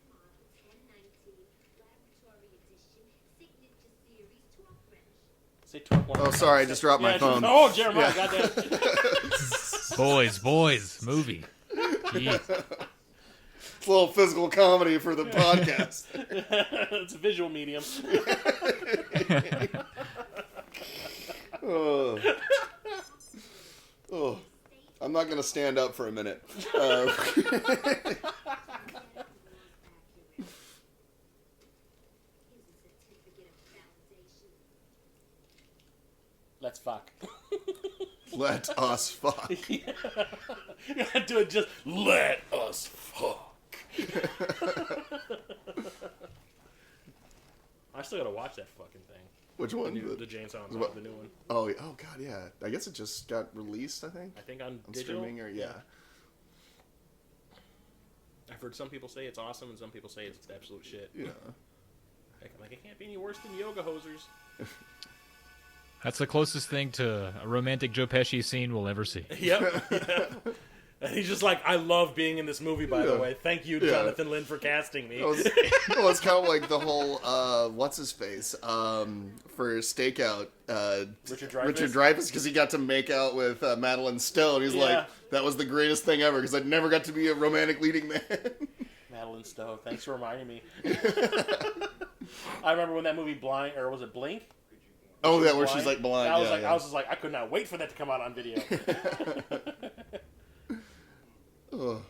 model 1019 laboratory edition signature series torque wrench. Say twerk one. Oh, sorry, I just dropped my phone. Oh, Jeremiah, goddamn. Boys, movie. Jeez. It's a little physical comedy for the podcast. It's a visual medium. Oh. Oh. I'm not going to stand up for a minute. Let's fuck. Let us fuck. You gotta do it just, let us fuck. I still gotta watch that fucking thing. Which one? The Jane Silent what? the new one. Oh, God, yeah. I guess it just got released, I think. I think on digital. Streaming, or yeah. I've heard some people say it's awesome and some people say it's absolute shit. Yeah. Like, it can't be any worse than Yoga Hosers. That's the closest thing to a romantic Joe Pesci scene we'll ever see. Yep. And he's just like, I love being in this movie, by the way. Thank you, Jonathan Lynn, for casting me. It's kind of like the whole, what's-his-face, for Stakeout. Richard Dreyfuss, because he got to make out with Madeline Stowe. He's like, that was the greatest thing ever, because I never got to be a romantic leading man. Madeline Stowe, thanks for reminding me. I remember when that movie Blink. Oh, yeah, where she's like blind. I was just like, I could not wait for that to come out on video. Ugh.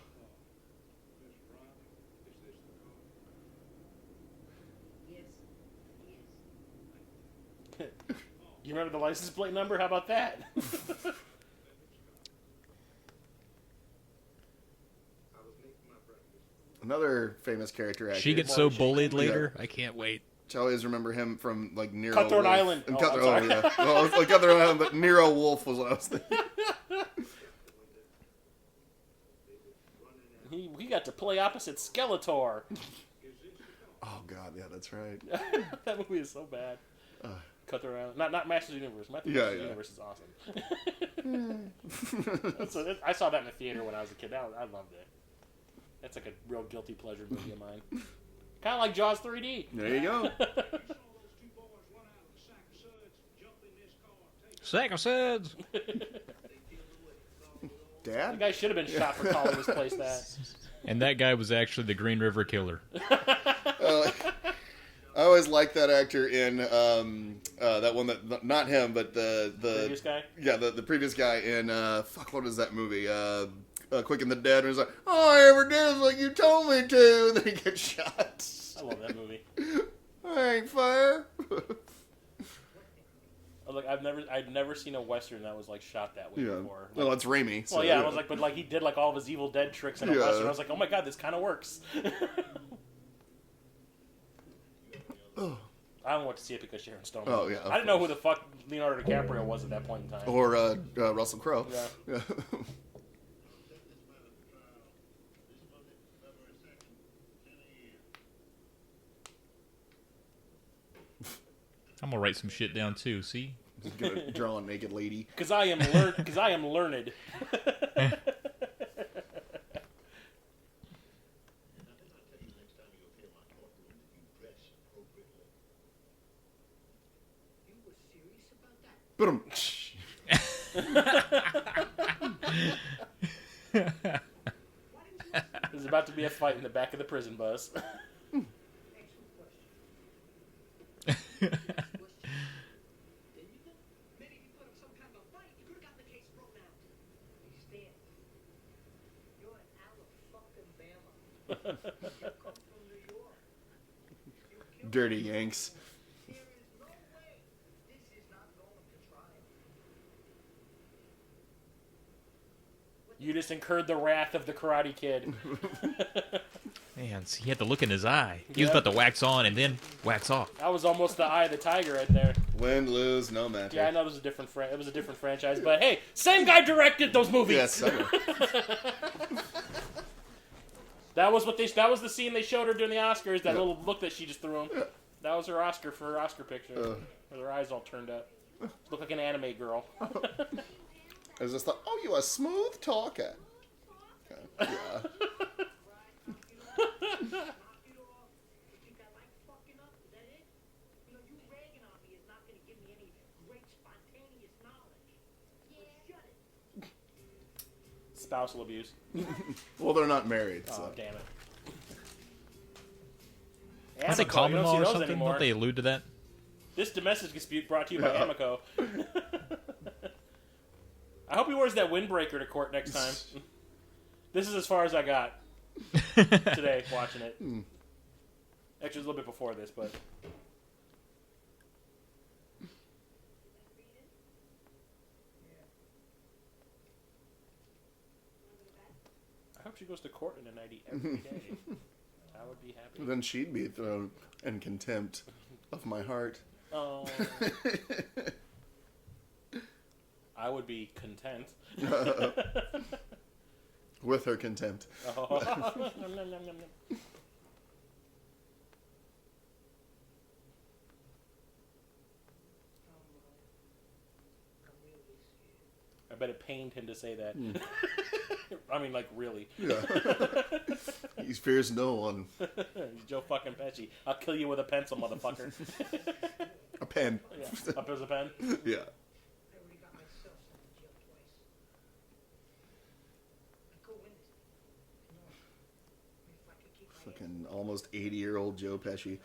You remember the license plate number? How about that? Another famous character actor. She gets so bullied later. I can't wait. I always remember him from like Nero Cutthroat Wolf. Island. And Oh, yeah. Well, it's like Cutthroat Island, but Nero Wolf was what I was thinking. He got to play opposite Skeletor. Oh God, yeah, that's right. That movie is so bad. Cutthroat Island. Not Masters of the Universe. Masters of the Universe is awesome. I saw that in the theater when I was a kid. I loved it. That's like a real guilty pleasure movie of mine. Kind of like Jaws 3D. There you go. Sack of suds. Dad? The guy should have been shot for calling this place that. And that guy was actually the Green River Killer. I always liked that actor in that one that not him, but the Previous guy? Yeah, the previous guy in what is that movie? Quick and the Dead. And he's like, all I ever did is like you told me to, and then he gets shot. I love that movie. I ain't fair. Look, I'd never seen a Western that was like shot that way before. Like, Well, it's Raimi. So, well, yeah, I was like, but like he did like all of his Evil Dead tricks in a Western. I was like, oh my god, this kind of works. I only went to see it because Sharon Stone. Oh, yeah, I didn't know who the fuck Leonardo DiCaprio was at that point in time. Or Russell Crowe. Yeah. I'm gonna write some shit down too. See? Gonna draw a naked lady. Because I am learned. Boom. There's about to be a fight in the back of the prison bus. Dirty Yanks. You just incurred the wrath of the Karate Kid. Man, see, he had the look in his eye. He was about to wax on and then wax off. That was almost the Eye of the Tiger right there. Win, lose, no matter. Yeah, I know it was a different franchise, but hey, same guy directed those movies. Yes, I know. That was the scene they showed her during the Oscars. That little look that she just threw him. That was her Oscar for her Oscar picture. With her eyes all turned up. Looked like an anime girl. I just thought, oh, you a smooth talker. Okay. Yeah. Spousal abuse. Well, they're not married, Oh, so. damn it. Aren't they Amico, common you don't law see or those something? anymore. Don't they allude to that? This domestic dispute brought to you by Yeah. Amico. I hope he wears that windbreaker to court next time. This is as far as I got today watching it. Actually, a little bit before this, but... I hope she goes to court in a nightie every day. I would be happy. Then she'd be thrown in contempt of my heart. Oh. I would be content. With her contempt. Oh. Nom, nom, nom, nom, nom. I bet it pained him to say that. I mean, like, really. Yeah. He fears no one. He's Joe fucking Pesci. I'll kill you with a pencil, motherfucker. A pen. Yeah. Up as a pen. Yeah. I already got myself sent to jail twice. I go in this. No. If I could keep my Fucking almost 80-year-old Joe Pesci.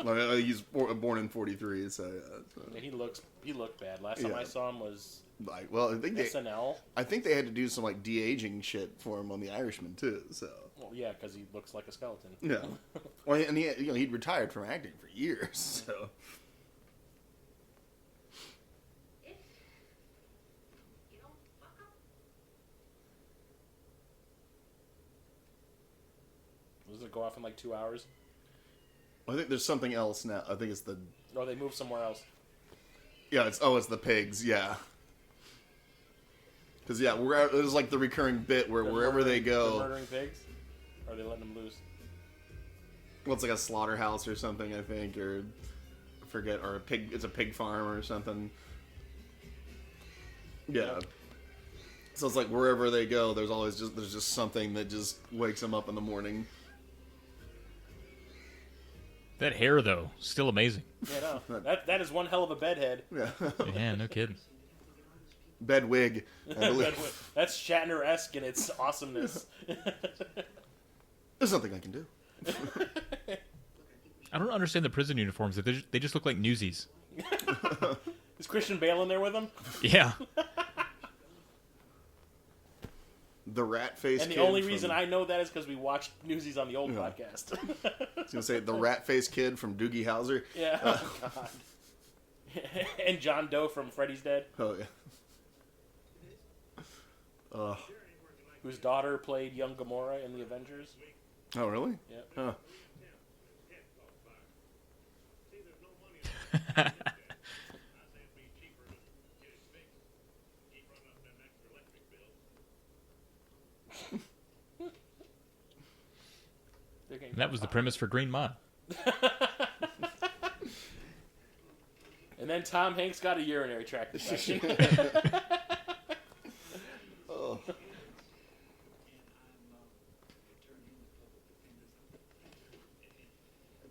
Well, he's born in 43, so yeah. So. Yeah, he looked bad. Last time Yeah. I saw him was Like, well, SNL. I think they had to do some like de-aging shit for him on The Irishman too. So Well, yeah, because he looks like a skeleton. yeah. Well, and he'd retired from acting for years. So If you don't fuck up, Does it go off in like 2 hours? I think there's something else now. I think it's the Or they move somewhere else? it's the pigs. Yeah. Because yeah, there's like the recurring bit where They're wherever they They're go, murdering pigs? Or are they letting them loose? well, it's like a slaughterhouse or something. I think, or I forget, or a pig. It's a pig farm or something. Yeah. So it's like wherever they go, there's just something that just wakes them up in the morning. That hair, though, still amazing. Yeah, no. That is one hell of a bedhead. Yeah. Yeah, no kidding. Bed wig. I believe. That's Shatner-esque in its awesomeness. There's nothing I can do. I don't understand the prison uniforms. They just look like newsies. Is Christian Bale in there with him? Yeah. The rat face. And the kid only from- reason I know that is because we watched Newsies on the old podcast. I was gonna say the rat face kid from Doogie Howser. Yeah, oh god. And John Doe from Freddy's Dead, Oh yeah. whose daughter played young Gamora in the Avengers. Oh really? Yeah. Huh. And that was the premise for Green Mile. And then Tom Hanks got a urinary tract infection. Oh.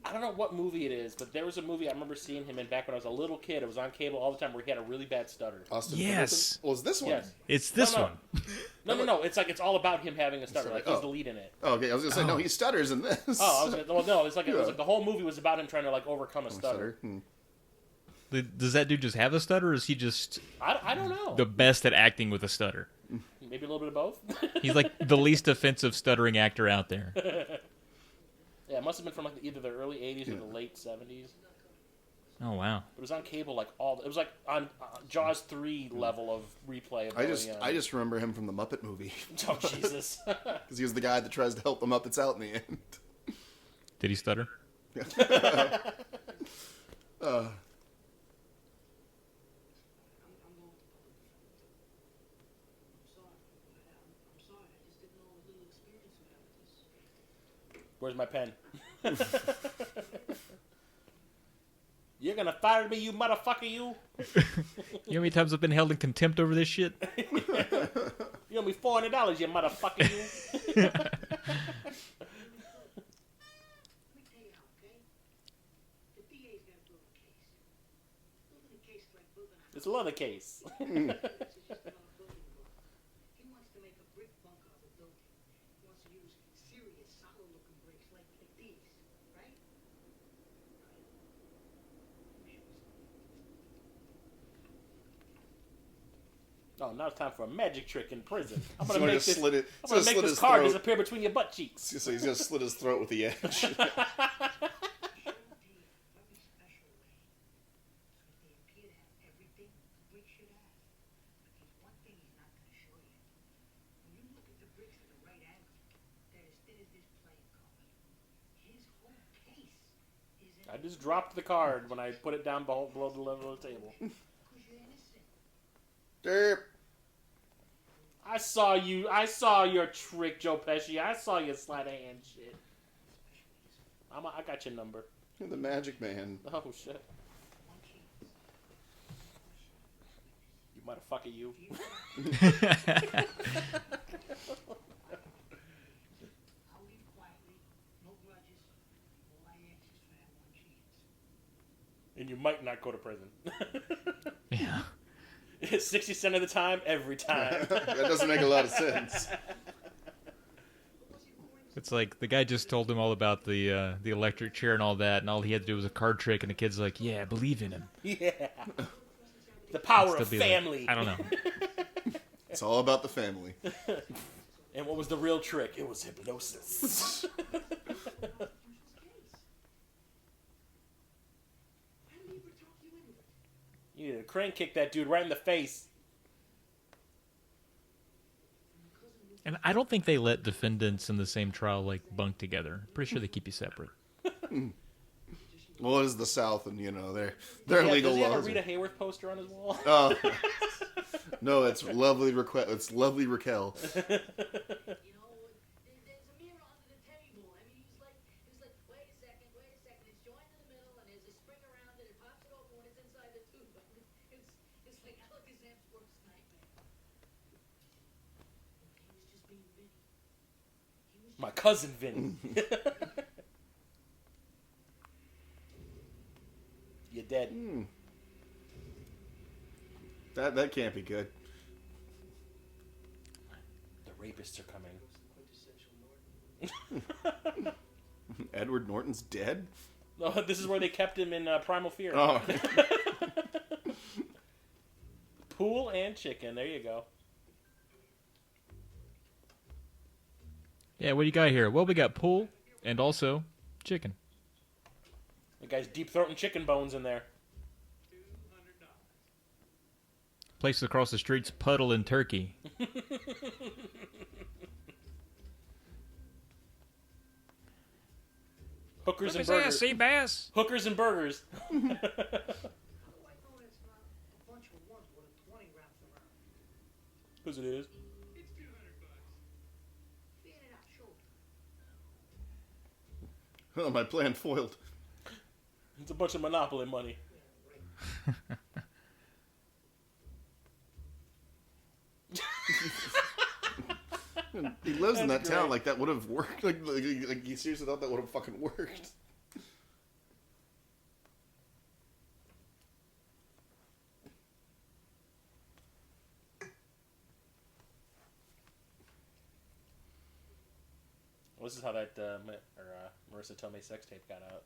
I don't know what movie it is, but there was a movie I remember seeing him in back when I was a little kid. It was on cable all the time where he had a really bad stutter. Austin Yes. Pendleton? Well, it's this one. Yes. It's this No. one. No. It's all about him having a stutter. Sorry. Like he's Oh. the lead in it. Oh, okay. I was gonna say no. He stutters in this. Oh, I was gonna, well, no. It's like, it was Yeah. like the whole movie was about him trying to like overcome a stutter. Hmm. Does that dude just have a stutter, or is he just I don't know. the best at acting with a stutter? Maybe a little bit of both. He's like the least offensive stuttering actor out there. Yeah, it must have been from like either the early '80s or the late '70s. Oh, wow. It was on cable like it was like on Jaws 3 level of replay. Of I just remember him from the Muppet movie Oh Jesus! because he was the guy that tries to help the Muppets out in the end. Did he stutter? I'm sorry. I just didn't know what little experience you have with this. Where's my pen? You're gonna fire me, you motherfucker, you! You know how many times I've been held in contempt over this shit? You owe me $400, you motherfucker, you! Let me tell you how, okay? The DA's got to build a case. Building a case like It's a leather case. He wants to make a brick bunk out of the building. He wants to use serious, solid-looking bricks like these, right? Oh, now it's time for a magic trick in prison. I'm So gonna he make just this. slit it- I'm so gonna he make slit this his card throat. disappear between your butt cheeks. So he's gonna slit his throat with the edge. Very special way. So if they appear to have everything the brick should have. But there's one thing he's not going to show you. When you look at the bricks at the right angle, they're as thin as this playing card. His whole case is in I just dropped the card when I put it down below the level of the table. because you're innocent. Derp. I saw you. I saw your trick, Joe Pesci. I saw your sleight of hand shit. I got your number. You're the magic man. Oh shit. You motherfucker, you. I'll leave quietly, no grudges. All I ask is for that one chance. And you might not go to prison. Yeah. 60% of the time, every time. That doesn't make a lot of sense. It's like the guy just told him all about the electric chair and all that, and all he had to do was a card trick, and the kid's like, "Yeah, believe in him." Yeah. The power Still of be like, family. I don't know. It's all about the family. And what was the real trick? It was hypnosis. You need to crane kick that dude right in the face. And I don't think they let defendants in the same trial like bunk together. Pretty sure they keep you separate. Well, it is the South, and their Yeah, legal does he have a laws. Rita Hayworth poster on his wall? Oh. No, it's lovely. It's lovely Raquel. You know, there's a mirror under the table. I mean, he was like, wait a second, it's joined in the middle, and there's a spring around it. It pops it open when it's inside the tube. It's like Alakazam's worst nightmare. He was just being Vinny. My cousin Vinny. You're dead. That can't be good. The rapists are coming. Edward Norton's dead? No, this is where they kept him in Primal Fear. Oh. Pool and chicken. There you go. Yeah, what do you got here? Well, we got pool and also chicken. The guy's deep throating chicken bones in there. Place across the street's Puddle and Turkey. Hookers and burgers. Sea bass. Hookers and burgers. How do I know it's not a bunch of ones with a 20 wrapped around? Because it is. It's $200. Fan it out, show. Oh, my plan foiled. It's a bunch of Monopoly money. He lives in that That's town. great. Like, that would have worked. Like, you seriously thought that would have fucking worked. Well, this is how that Marisa Tomei sex tape got out.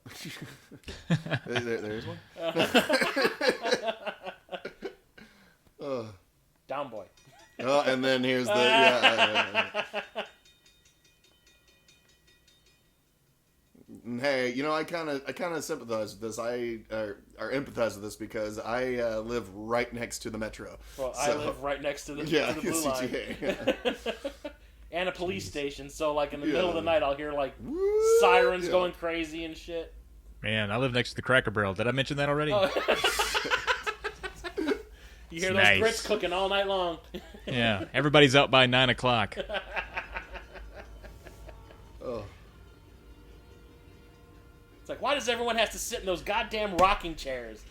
There's one. Down boy. Oh, and then here's the yeah. Hey, I kind of sympathize with this. Or empathize with this because I live right next to the metro. Well, I live right next to the, Yeah, to the blue line. CTA. And a police station, so like in the middle of the night I'll hear like Woo! sirens Yeah. going crazy and shit. Man, I live next to the Cracker Barrel. Did I mention that already? Oh. You hear those Nice. grits cooking all night long. Yeah, everybody's out by 9 o'clock. Oh. It's like, why does everyone have to sit in those goddamn rocking chairs?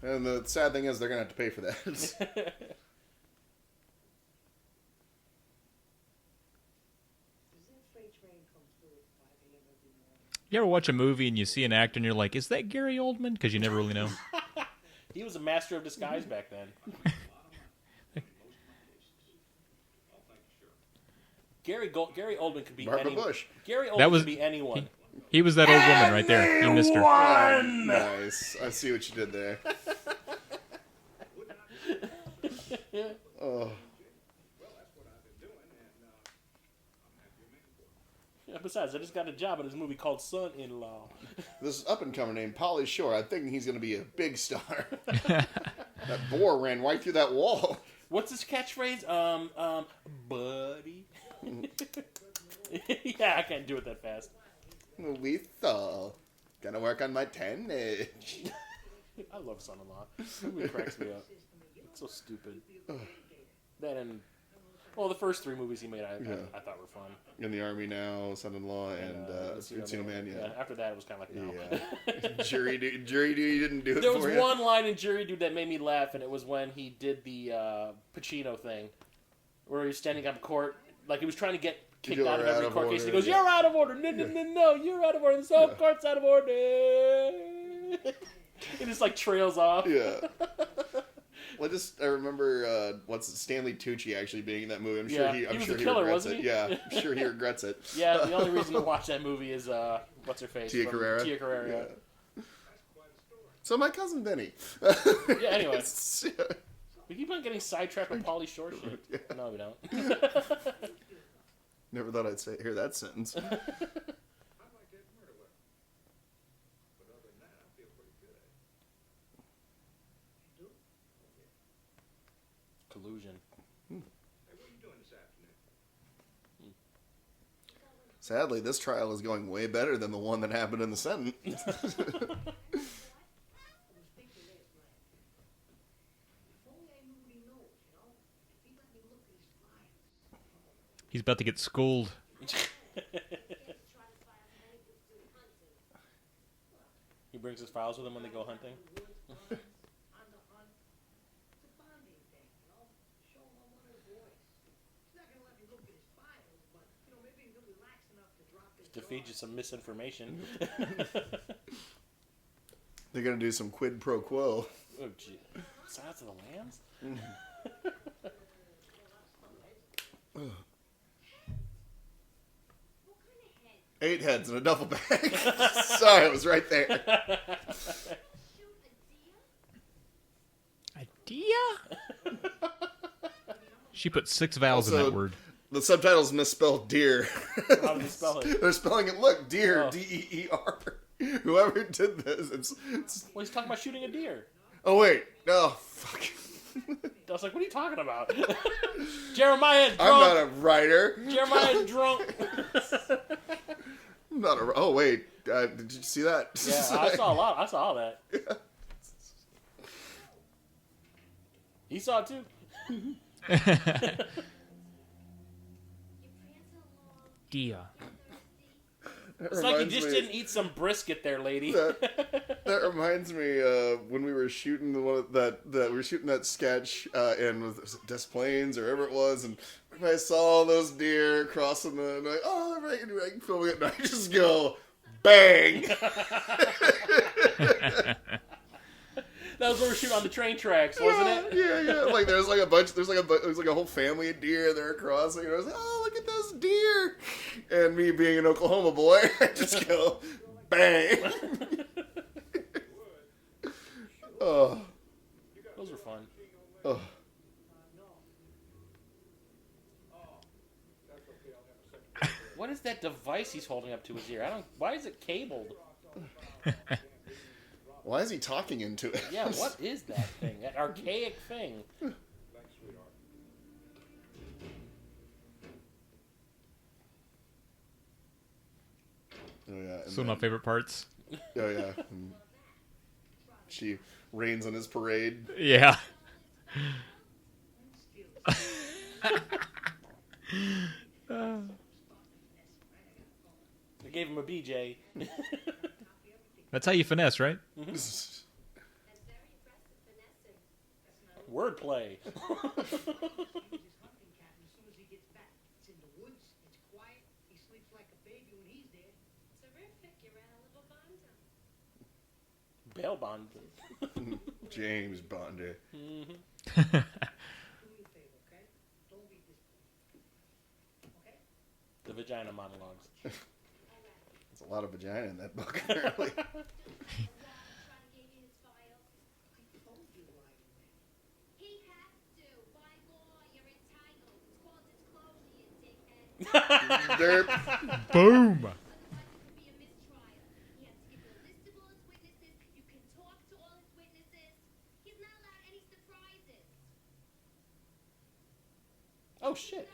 And the sad thing is they're gonna have to pay for that. Does that freight train come through at 5 a.m. every morning? You ever watch a movie and you see an actor and you're like, is that Gary Oldman? Because you never really know. He was a master of disguise back then. Gary Oldman could be Barbara anyone. Bush. Gary Oldman could be anyone. He was that old woman right there. You missed her. Nice. I see what you did there. Oh. Yeah, besides, I just got a job in this movie called Son-in-Law. This up-and-comer named Pauly Shore, I think he's going to be a big star. That boar ran right through that wall. What's his catchphrase? Buddy. Yeah, I can't do it that fast. Lethal. Gonna work on my tannage. I love Son-in-Law. This movie cracks me up. It's so stupid. That and... Well, the first 3 movies he made I thought were fun. In the Army Now, Son-in-Law, and Encino Man, yeah. After that, it was kind of like, no. Yeah. Jury Duty didn't do it There for was you. one line in Jury Duty that made me laugh, and it was when he did the Pacino thing, where he was standing on court, like he was trying to get kicked out of every court case. He goes, "You're out of order! No, you're out of order. This whole court's out of order." It just like trails off. Yeah. Well, I remember Stanley Tucci actually being in that movie. I'm sure he killer, regrets wasn't it. he? Yeah, I'm sure he regrets it. Yeah, the only reason to watch that movie is what's her face? Tia Carrera. Tia Carrera. Yeah. So my cousin Vinny. Yeah. Anyway, we keep on getting sidetracked with Pauly Shore shit. Yeah. No, we don't. Never thought I'd hear that sentence. Collusion. Sadly, this trial is going way better than the one that happened in the Senate. He's about to get schooled. He brings his files with him when they go hunting. To feed you some misinformation. They're gonna do some quid pro quo. Oh, gee. Silence of the Lambs? 8 heads in a duffel bag. Sorry, it was right there. Idea? She put 6 vowels in that word. The subtitles misspelled deer. How do they spell it? They're spelling it, look, deer, Oh. D-E-E-R. Whoever did this, it's... Well, he's talking about shooting a deer. Oh, wait. Oh, fuck. I was like, what are you talking about? Jeremiah drunk. I'm not a writer. Jeremiah drunk. I'm not a... Oh, wait. Did you see that? Yeah, I saw a lot. I saw all that. Yeah. He saw it too. Dia. It's like you just didn't eat some brisket there, lady. That reminds me when we were shooting that sketch in was it Des Plaines or wherever it was, and I saw all those deer crossing the, and like, oh, right, filming it, and I just go, bang. That was when we were shooting on the train tracks, wasn't it? Yeah. Like there's like a whole family of deer there crossing, and I was like, oh, look at those deer. And me being an Oklahoma boy, I just go, bang. Oh. Those were fun. Oh. What is that device he's holding up to his ear? Why is it cabled? Why is he talking into it? Yeah, what is that thing? That archaic thing. Oh, yeah. Some of my favorite parts. Oh, yeah. And she rains on his parade. Yeah. I gave him a BJ. That's how you finesse, right? That's very impressive finessing. Wordplay. His hunting cabin as soon as he gets back. It's in the woods, it's quiet, he sleeps like a baby when he's there. Terrific. You're bail bond. James Bond. Do me a favor, okay? Don't read this book. Okay? The vagina monologues. There's a lot of vagina in that book, apparently. Trying to give you his file. I told you why you went. He has to. By law, you're entitled. It's called disclosure, you dickhead. Derp. Boom. Otherwise, it could be a mistrial. He has to give you a list of all his witnesses. You can talk to all his witnesses. He's not allowed any surprises. Oh shit!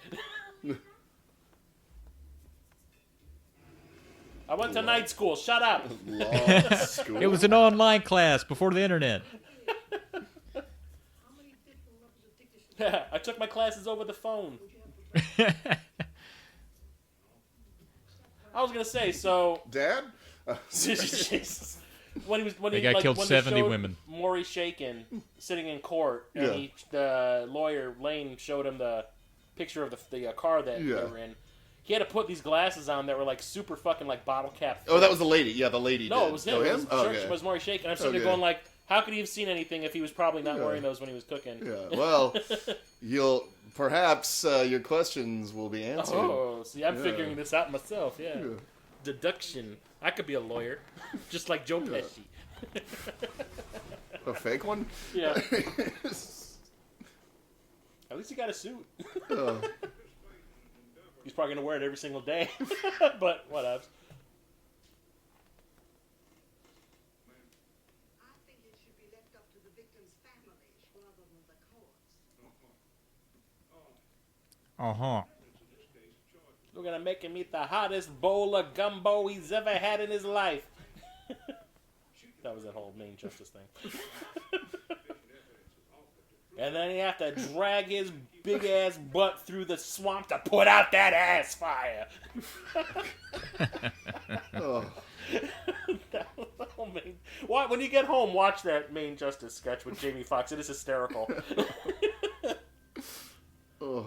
I went to night school. Shut up. Law school. It was an online class before the internet. How many different levels of thickness I took my classes over the phone. would you have for I was gonna say so. Dad? Jesus. When That guy killed when 70 they showed women. Maury Shaken sitting in court, and Yeah. the lawyer Lane showed him the picture of the car that Yeah. they were in. He had to put these glasses on that were like super fucking like bottle cap. Oh, that was the lady. Yeah, the lady No, did. it was him. Oh, It him? was, Oh, Church okay. was Maury Shaken. I'm sitting there Okay. going like, how could he have seen anything if he was probably not Yeah. wearing those when he was cooking? Yeah, well, you'll... Perhaps your questions will be answered. Oh, see, I'm Yeah. figuring this out myself. Yeah. Yeah. Deduction. I could be a lawyer, just like Joe Pesci. A fake one? Yeah. At least he got a suit. Oh. He's probably gonna wear it every single day. But whatever. I think it should be left up to the victim's families rather than the courts. Uh-huh. We're gonna make him eat the hottest bowl of gumbo he's ever had in his life. That was that whole main justice thing. And then you have to drag his big ass butt through the swamp to put out that ass fire. Oh. That was the whole main... Why, when you get home, watch that main justice sketch with Jamie Foxx. It is hysterical. Oh.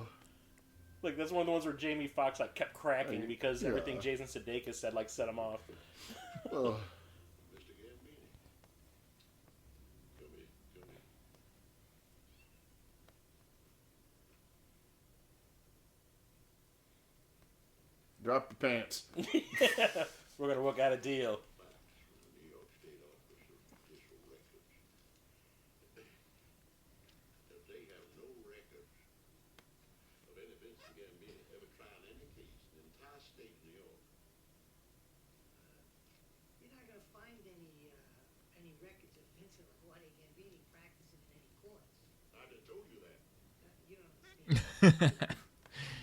Like, that's one of the ones where Jamie Foxx like kept cracking because Yeah. everything Jason Sudeikis said like set him off. Oh. Drop your pants. We're gonna work out a deal. You're not going to find any records of Vincent Laguardia Gambini practicing in any courts. You don't understand.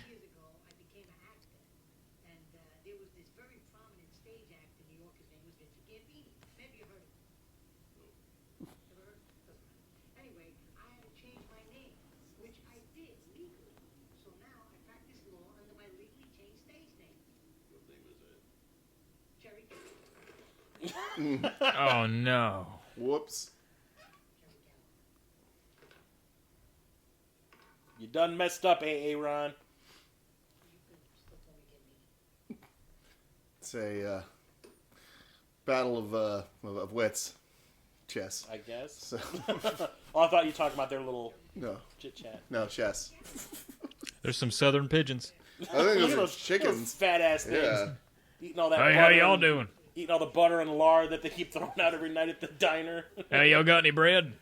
Years ago, I became an actor, and there was this very prominent stage actor in New York. His name was Vincent Gambini. Maybe you've heard of him. Never heard? Doesn't matter. Anyway, I had to change my name, which I did legally. So now I practice law under my legally changed stage name. Cherry County. Oh, no. Whoops. You done messed up, AA Ron. It's a battle of wits. Chess. I guess. So, Oh, I thought you were talking about their little no. chit chat. No, chess. There's some southern pigeons. I think those are Those chickens. fat ass things. Yeah. Eating all that Hey, butter how y'all and- doing? Eating all the butter and lard that they keep throwing out every night at the diner. Hey, y'all got any bread?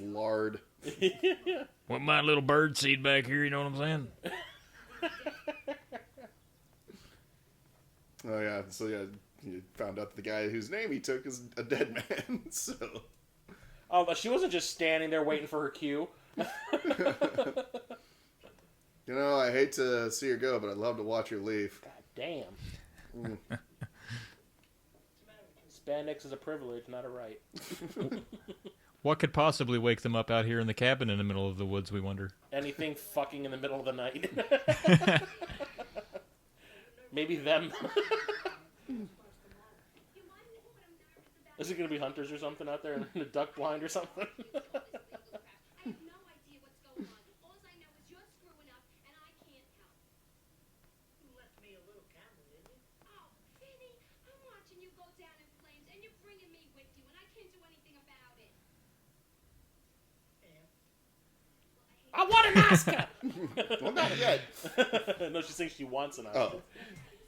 Lard. Want my little bird seed back here, you know what I'm saying? Oh, yeah. So, yeah, you found out the guy whose name he took is a dead man. So, Oh, but she wasn't just standing there waiting for her cue. you know, I hate to see her go, but I'd love to watch her leave. God damn. Spandex is a privilege, not a right. What could possibly wake them up out here in the cabin in the middle of the woods, we wonder? Anything fucking in the middle of the night. Maybe them. Is it going to be hunters or something out there in a duck blind or something? I have no idea what's going on. All I know is you're screwing up, and I can't help. You left me a little camera, didn't you? Oh, Vinny, I'm watching you go down in can't do anything about it. I want an Oscar. Well, not yet. No, she thinks she wants an Oh. Oscar.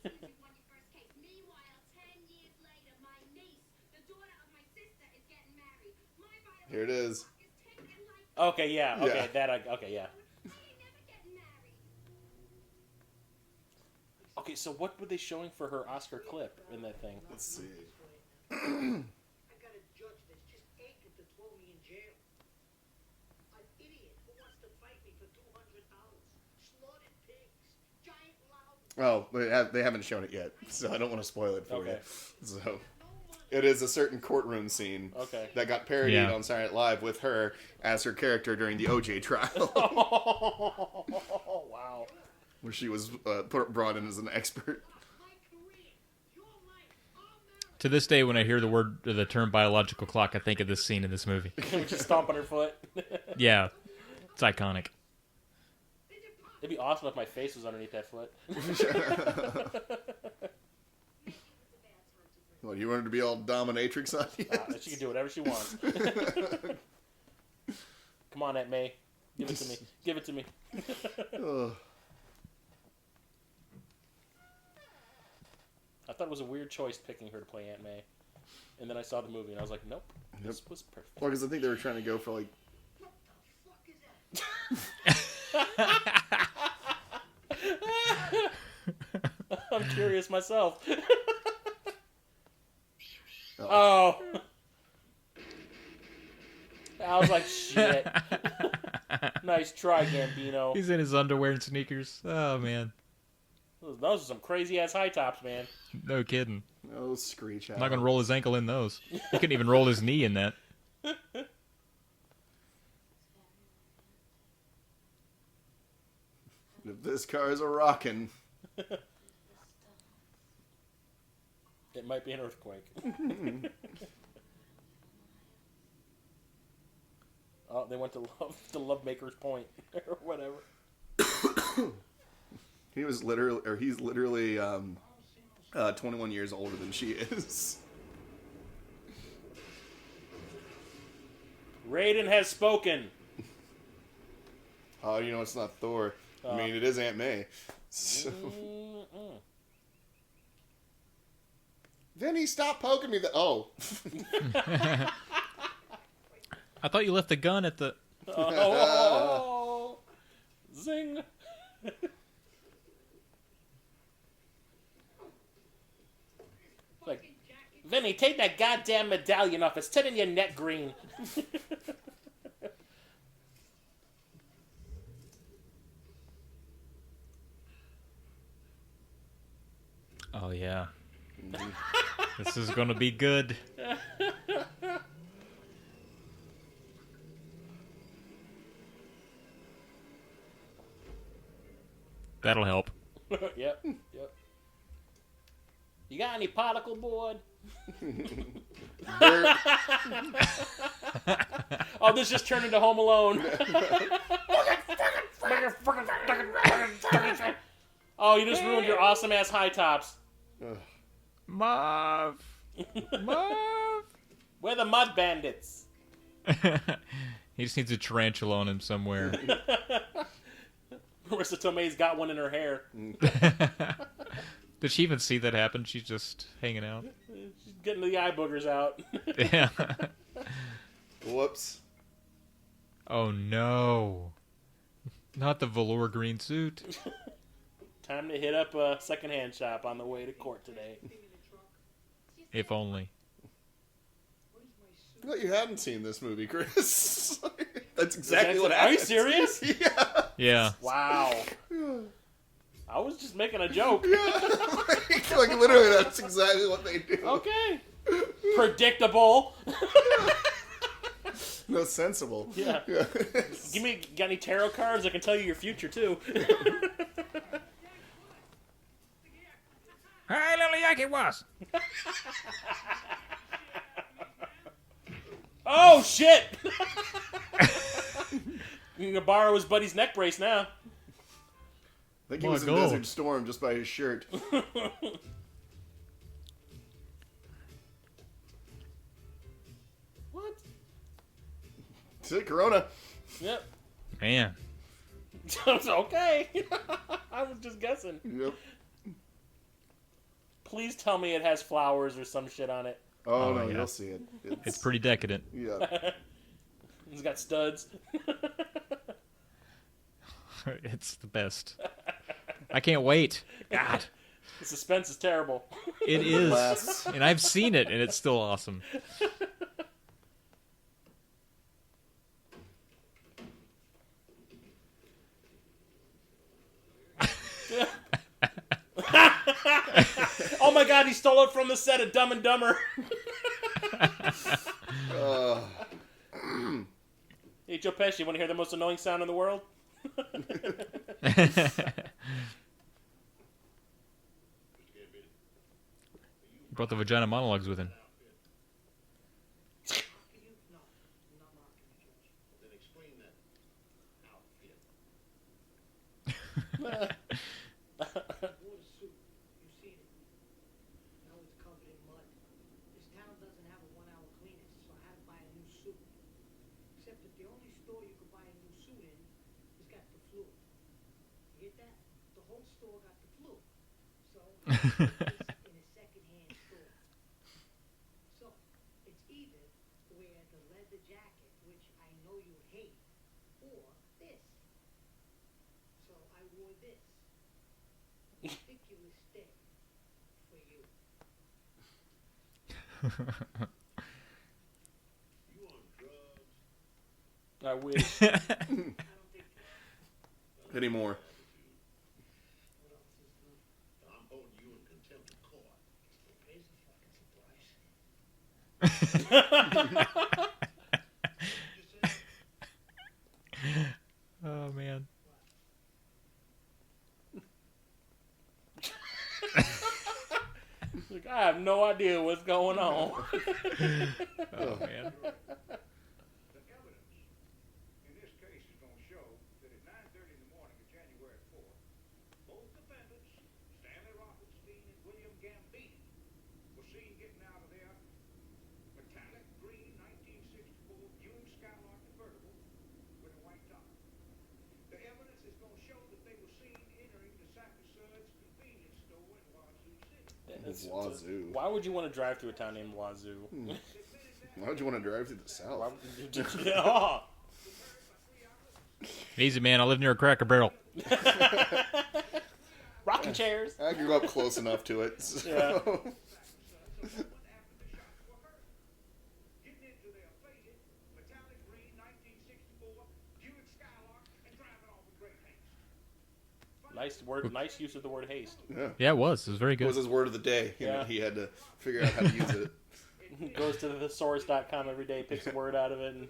You won your first case. Meanwhile, 10 years later, my niece, the daughter of my sister, is getting married. My biological Here it is. clock is ticking like Okay, yeah. Okay, Yeah. okay, yeah. I ain't never getting married. Okay, so what were they showing for her Oscar clip in that thing? Let's see. I got a judge that's just aching to throw me in jail. An idiot who wants to fight me for $200. Slaughtered pigs, giant loud. Well, they haven't shown it yet, so I don't want to spoil it for Okay. you. So, it is a certain courtroom scene Okay. that got parodied Yeah. on Saturday Night Live with her as her character during the OJ trial, Oh, wow. where she was brought in as an expert. My career, your life, our marriage. To this day, when I hear the term biological clock, I think of this scene in this movie. She's stomping her foot. Yeah, it's iconic. It'd be awesome if my face was underneath that foot. What, you wanted to be all dominatrix on you? She can do whatever she wants. Come on, Aunt May. Give it to me. Give it to me. Ugh. I thought it was a weird choice picking her to play Aunt May. And then I saw the movie and I was like, nope. This was perfect. Well, because I think they were trying to go for like. I'm curious myself. Oh. I was like, shit. Nice try, Gambino. He's in his underwear and sneakers. Oh man, Those are some crazy ass high tops, man. no kidding. Oh, screech out. I'm not gonna roll his ankle in those. He couldn't even roll his knee in that. If this car is a rockin'. It might be an earthquake. Oh, they went to Lovemaker's Point or whatever. He's literally 21 years older than she is. Raiden has spoken. Oh, you know it's not Thor. I mean, it is Aunt May. So. Vinny, stop poking me. Oh. I thought you left the gun at the. Oh, zing. Like, Vinny, take that goddamn medallion off. It's turning your neck green. Oh yeah. This is gonna be good. That'll help. Yep. You got any particle board? Oh, this just turned into Home Alone. Oh, you just ruined your awesome ass high tops. Marv. Marv. We're the Mud Bandits. He just needs a tarantula on him somewhere. Marisa Tomei's got one in her hair. Did she even see that happen? She's just hanging out. She's getting the eye boogers out. Yeah. Whoops. Oh no. Not the velour green suit. Time to hit up a secondhand shop on the way to court today. If only. I thought you hadn't seen this movie, Chris. That's exactly what Are happened. you serious? Yeah. Yeah. Wow. I was just making a joke. like literally, that's exactly what they do. Okay. Predictable. No, sensible. Yeah. Got any tarot cards? I can tell you your future too. Hi, little Yaki was. Oh shit! You can borrow his buddy's neck brace now. I think he My was in God. Desert Storm just by his shirt. That's it, Corona. Yep. Man. It's okay. I was just guessing. Yep. Please tell me it has flowers or some shit on it. Oh, Oh, no, yeah. you'll see it. It's pretty decadent. Yeah. It's got studs. It's the best. I can't wait. God. The suspense is terrible. It is. Laughs. And I've seen it, and it's still awesome. Oh my god, he stole it from the set of Dumb and Dumber. Hey, Joe Pesci, you want to hear the most annoying sound in the world? Brought the vagina monologues with him. Wore the suit. You've seen it. Now it's covered in mud. This town doesn't have a 1-hour cleaners, so I had to buy a new suit. Except that the only store you could buy a new suit in has got the flu. You get that? The whole store got the flu. So I bought this in a second-hand store. So it's either wear the leather jacket, which I know you hate, or this. So I wore this. Ridiculous day for you. I wish. I don't think Anymore. what else is new. I'm holding you in contempt of court. Here's a fucking surprise. Oh, man. Like, I have no idea what's going on. Oh, man. The evidence in this case is going to show that at 9:30 in the morning of January 4th, both defendants, Stanley Rothenstein and William Gambini, were seen getting out of their metallic green 1964 Buick Skylark convertible with a white top. The evidence is going to show that they were seen entering the Sappy Suds convenience store in Wazoo City. Wazoo. Why would you want to drive through a town named Wazoo? Why would you want to drive through the Why south? would you just, oh. Easy, man. I live near a Cracker Barrel. Rocking chairs. I grew up close enough to it. So. Yeah. Getting into their faded metallic green 1964 Buick Skylark and driving off with great haste. Nice word. Nice use of the word haste. Yeah, it was. It was very It was good. his word of the day. Yeah. He had to figure out how to use it. Goes to thesaurus.com every day, picks a word out of it, and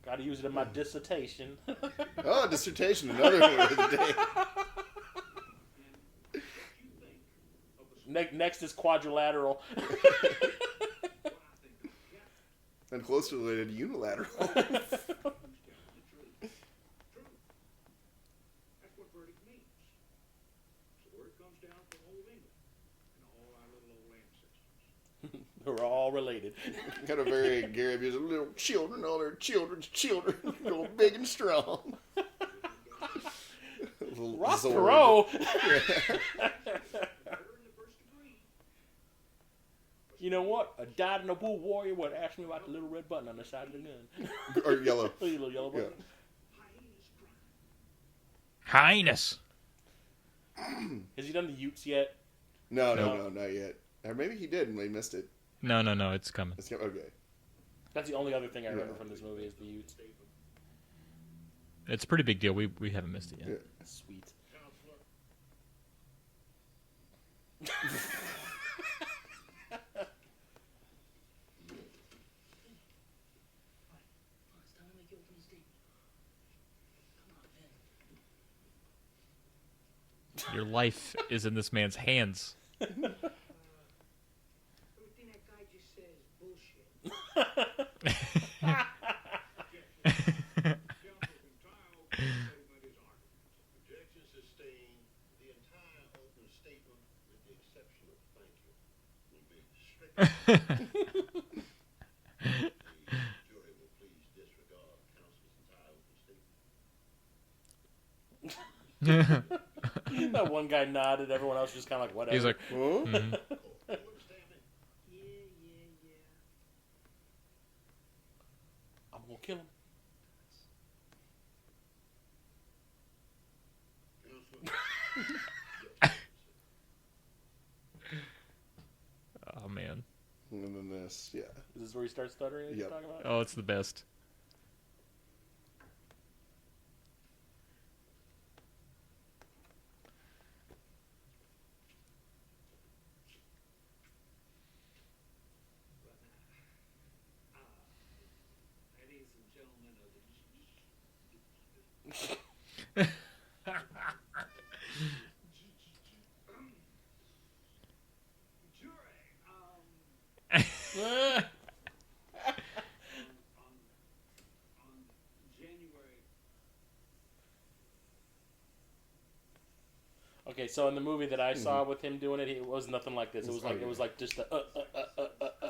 got to use it in my dissertation. Oh, dissertation, another word of the day. Next is quadrilateral. And closely related, unilateral. That's what verdict means. So word comes down from old England and all our little old ancestors. We're all related. Kind of very Gary Busey, little children, all their children's children, go big and strong. Little Ross Zord. Perot. Murder in the first degree. You know what? A dyed-in-the wool warrior would ask me about the little red button on the side of the gun. Or yellow. The little yellow button. Highness. Has he done the Utes yet? No, No. not yet. Or maybe he did and we missed it. No. It's coming. Okay. That's the only other thing I remember from this movie is the Utes. It's a pretty big deal. We haven't missed it yet. Yeah. Sweet. It's time to make your opening statement. Come on, man. Your life is in this man's hands. Everything that guy just said is bullshit. Objection sustained. The entire open statement, with the exception of thank you, will be strictly. The jury will please disregard That one guy nodded. Everyone else just kind of like, whatever. He's like, Huh? mhm. I'm gonna kill him. Oh man. And then this, yeah. Is this where he starts stuttering? That you're Yep. talking about? Oh, it's the best. Ladies and gentlemen of the jury, on January. Okay, so in the movie that I saw with him doing it, it was nothing like this. It was like just a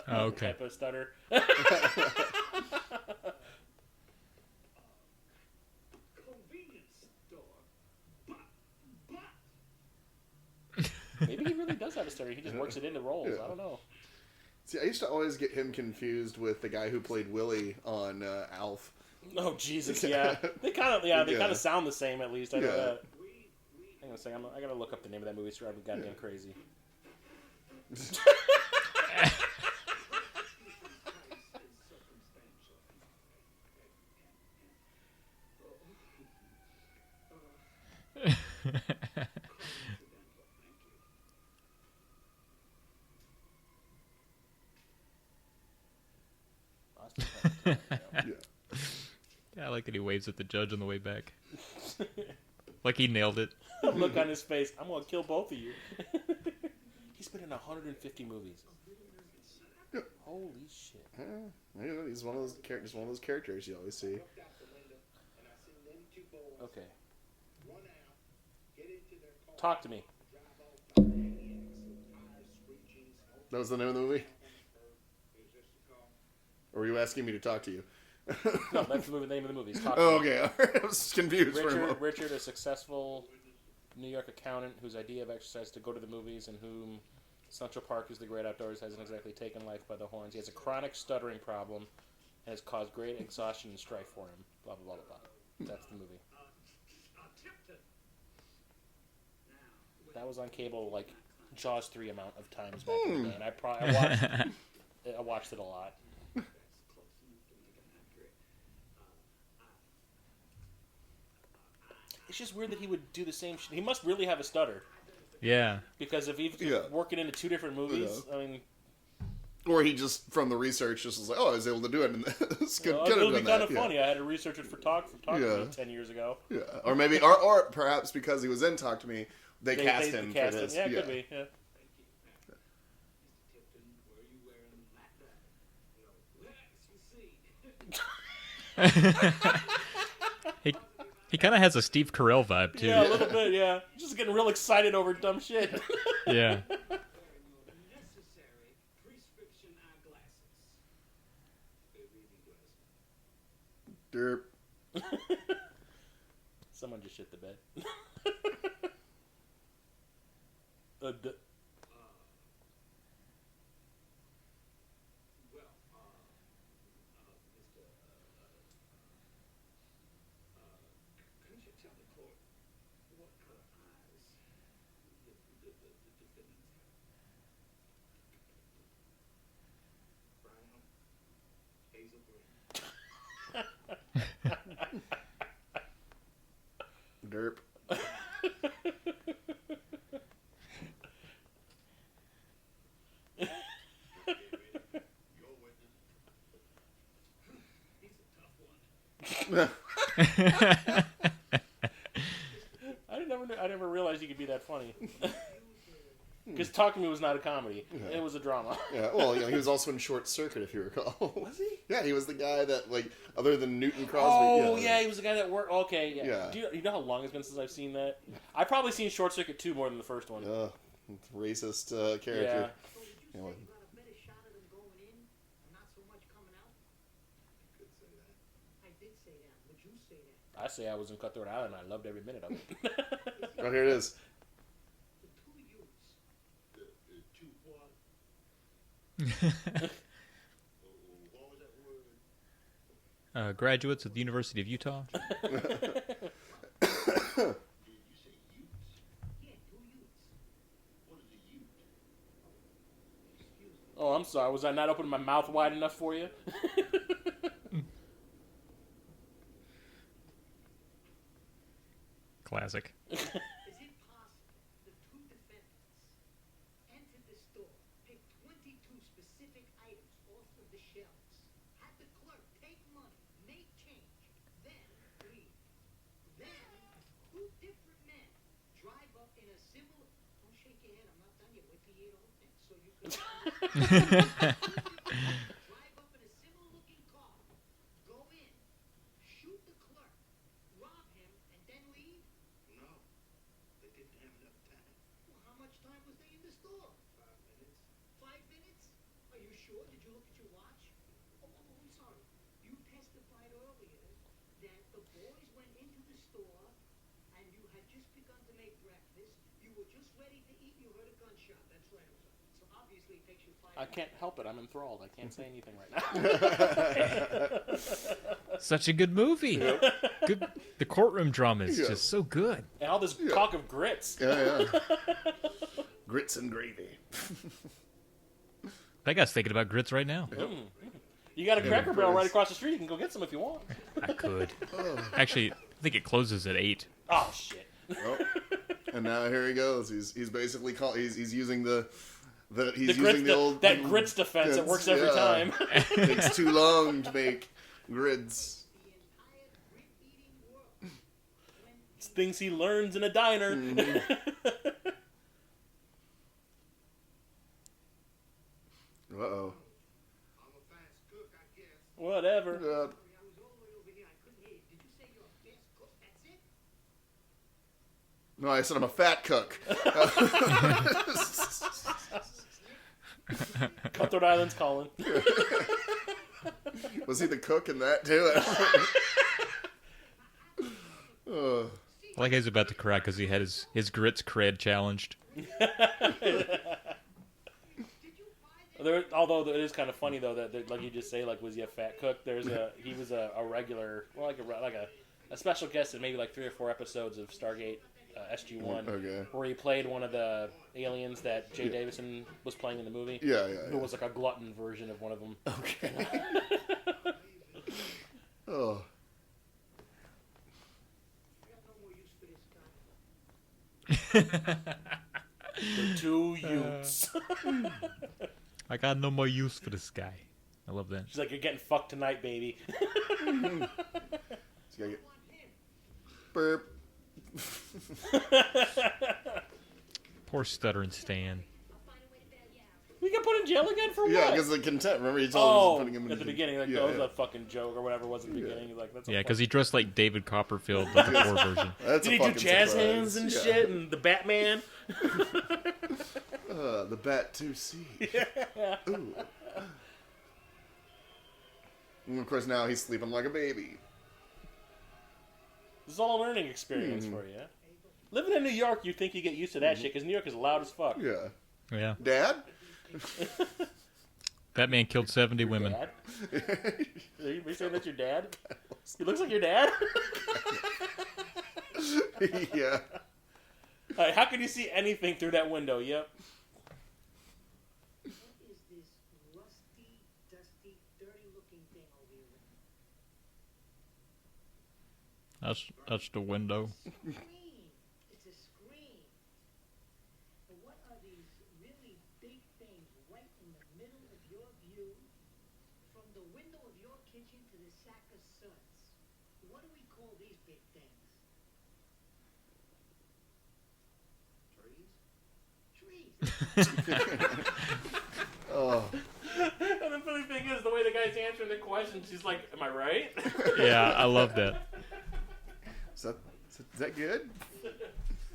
Oh, okay. type of stutter. Convenience store, but Maybe he really does have a stutter. He just works it into roles. Yeah. I don't know. See, I used to always get him confused with the guy who played Willie on Alf. Oh Jesus, yeah. They kind of Yeah. sound the same at least. I know Yeah. that. Hang on a second. I gotta look up the name of that movie. It's driving me goddamn crazy. Yeah. Yeah, I like that he waves at the judge on the way back. Like he nailed it. Look on his face. I'm gonna kill both of you. He's been in 150 movies. Yeah. Holy shit. Yeah, you know, he's one of those characters. One of those characters you always see. Okay. Talk to me. That was the name of the movie? Or were you asking me to talk to you? No, that's the name of the movie. Talk Oh, to me. okay. All right. I was confused for a moment. Richard, a successful New York accountant whose idea of exercise is to go to the movies and whom Central Park is the great outdoors hasn't exactly taken life by the horns. He has a chronic stuttering problem and has caused great exhaustion and strife for him. Blah, blah, blah, blah, blah. That's the movie. That was on cable like Jaws 3 amount of times back in the day, and I watched it a lot. It's just weird that he would do the same shit. He must really have a stutter. Yeah. Because if he's Yeah. working into two different movies, Yeah. I mean... Or he just, from the research, just was like, oh, I was able to do it. And this could it have would be done kind that. of funny. I had to research it for photography Yeah. 10 years ago. Yeah. Or maybe, or perhaps because he was in Talk to Me, they cast him for cast this. him. Yeah, it could be. Yeah. He kind of has a Steve Carell vibe too. Yeah, a little bit, yeah. Just getting real excited over dumb shit. Yeah. Necessary prescription eyeglasses. Derp. Someone just shit the bed. D- Well, Mr. Couldn't you tell the court what color eyes the defendants have? Brown, hazel green. Derp. Your witness. He's a tough one. I never realized you could be that funny. Because Talk to Me was not a comedy. Yeah. It was a drama. Yeah, well, you know, he was also in Short Circuit, if you recall. Was he? Yeah, he was the guy that, like, other than Newton Crosby. Oh, yeah, he was the guy that worked. Okay, yeah. Yeah. Do you know how long it's been since I've seen that? I've probably seen Short Circuit 2 more than the first one. Racist character. Yeah. So would you say Yeah, well, you got a better shot at him going in and not so much coming out? Could say that. I did say that. Would you say that? I say I was in Cutthroat Island. I loved every minute of it. Oh, here it is. The two youths. The two what? What was that word? Graduates of the University of Utah. Did you say youths? Yeah, two youths. What is a youth? Excuse me. Oh, I'm sorry. Was I not opening my mouth wide enough for you? Classic. Is it possible the two defendants entered the store, picked 22 specific items off of the shelves, had the clerk take money, make change, then leave? Then, two different men drive up in a similar... Don't shake your head, I'm not done yet. Wait till you hear the whole thing. So you can... drive up in a similar-looking car, go in, shoot the clerk, rob him, and then leave? No. They didn't have enough time. Well, how much time was they in the store? 5 minutes. 5 minutes? Are you sure? Did you look at your watch? Oh, I'm sorry. You testified earlier that the boys went into the store and you had just begun to make breakfast. You were just ready to eat. You heard a gunshot. That's right. So obviously it takes you 5 I minutes. can't help it. I'm enthralled. I can't say anything right now. Such a good movie. Good. The courtroom drama is Yeah. just so good. And all this talk of grits. Yeah. Grits and gravy. That guy's thinking about grits right now. You got a Cracker Barrel right grits. across the street. You can go get some if you want. I could. Actually, I think it closes at 8. Oh, shit. Oh. And now here he goes. He's basically he's using the he's The using grits, the old that grits defense. It works every time. Takes too long to make grids. The entire grit-eating world. It's things he learns in a diner. Uh-oh. I'm a fast cook, I guess. Whatever. I was all the way over here. I couldn't hear you. Did you say you're a best cook? That's it? No, I said I'm a fat cook. Cutthroat Island's calling. Was he the cook in that too? Oh. I like he's about to cry because he had his grits cred challenged. Although it is kind of funny though that like you just say, like, was he a fat cook? He was a regular, well, like a special guest in maybe like 3 or 4 episodes of Stargate SG-1, Okay. where he played one of the aliens that Jay Davison was playing in the movie. Yeah. Who was like a glutton version of one of them. Okay. Oh. I got no more use for this guy. The two youths. I got no more use for this guy. I love that. She's like, you're getting fucked tonight, baby. So you gotta get I want him. burp. Poor stuttering Stan. I'll find a way to bail you out. We got put in jail again for what? Yeah, because of the contempt. Remember he told us putting him in at the beginning, like, yeah, that was yeah. a fucking joke or whatever it was at the beginning. He's like, that's a Yeah, fuck- because he dressed like David Copperfield, but the poor version. That's Did a he do fucking jazz surprise. hands and Yeah. shit and the Batman? The Bat 2C. Ooh. And of course now he's sleeping like a baby. This is all a learning experience for you. Living in New York, you think you get used to that shit because New York is loud as fuck. Yeah. Yeah. Dad? That man killed 70 women. Dad? Are you saying that's your dad? He looks like your dad? Yeah. All right, how can you see anything through that window? Yep. What is this rusty, dusty, dirty-looking thing over here? That's the window. Screen. It's a screen. And what are these really big things right in the middle of your view, from the window of your kitchen to the sack of suds? What do we call these big things? Trees. Oh. And the funny thing is, the way the guy's answering the question, she's like, am I right? Yeah, I love that. Is that good?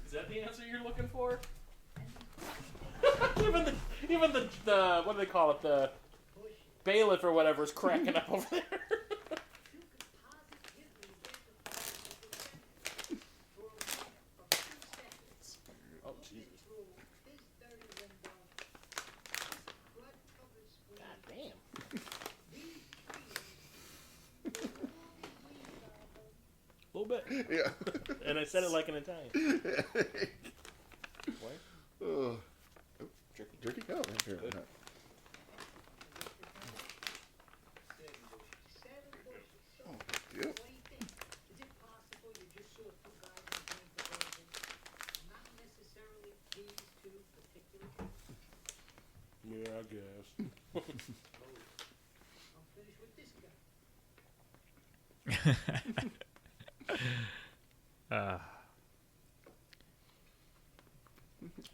Is that the answer you're looking for? even the what do they call it? The bailiff or whatever is cracking up over there. You could bit. Yeah. And I said it like an Italian. What? Oh. Jerky? Oh, here. Good. Yeah. What do you think? Is it possible you just saw two guys in pink versions, not necessarily these two particular guys? Yeah, I guess. I'm finished with this guy.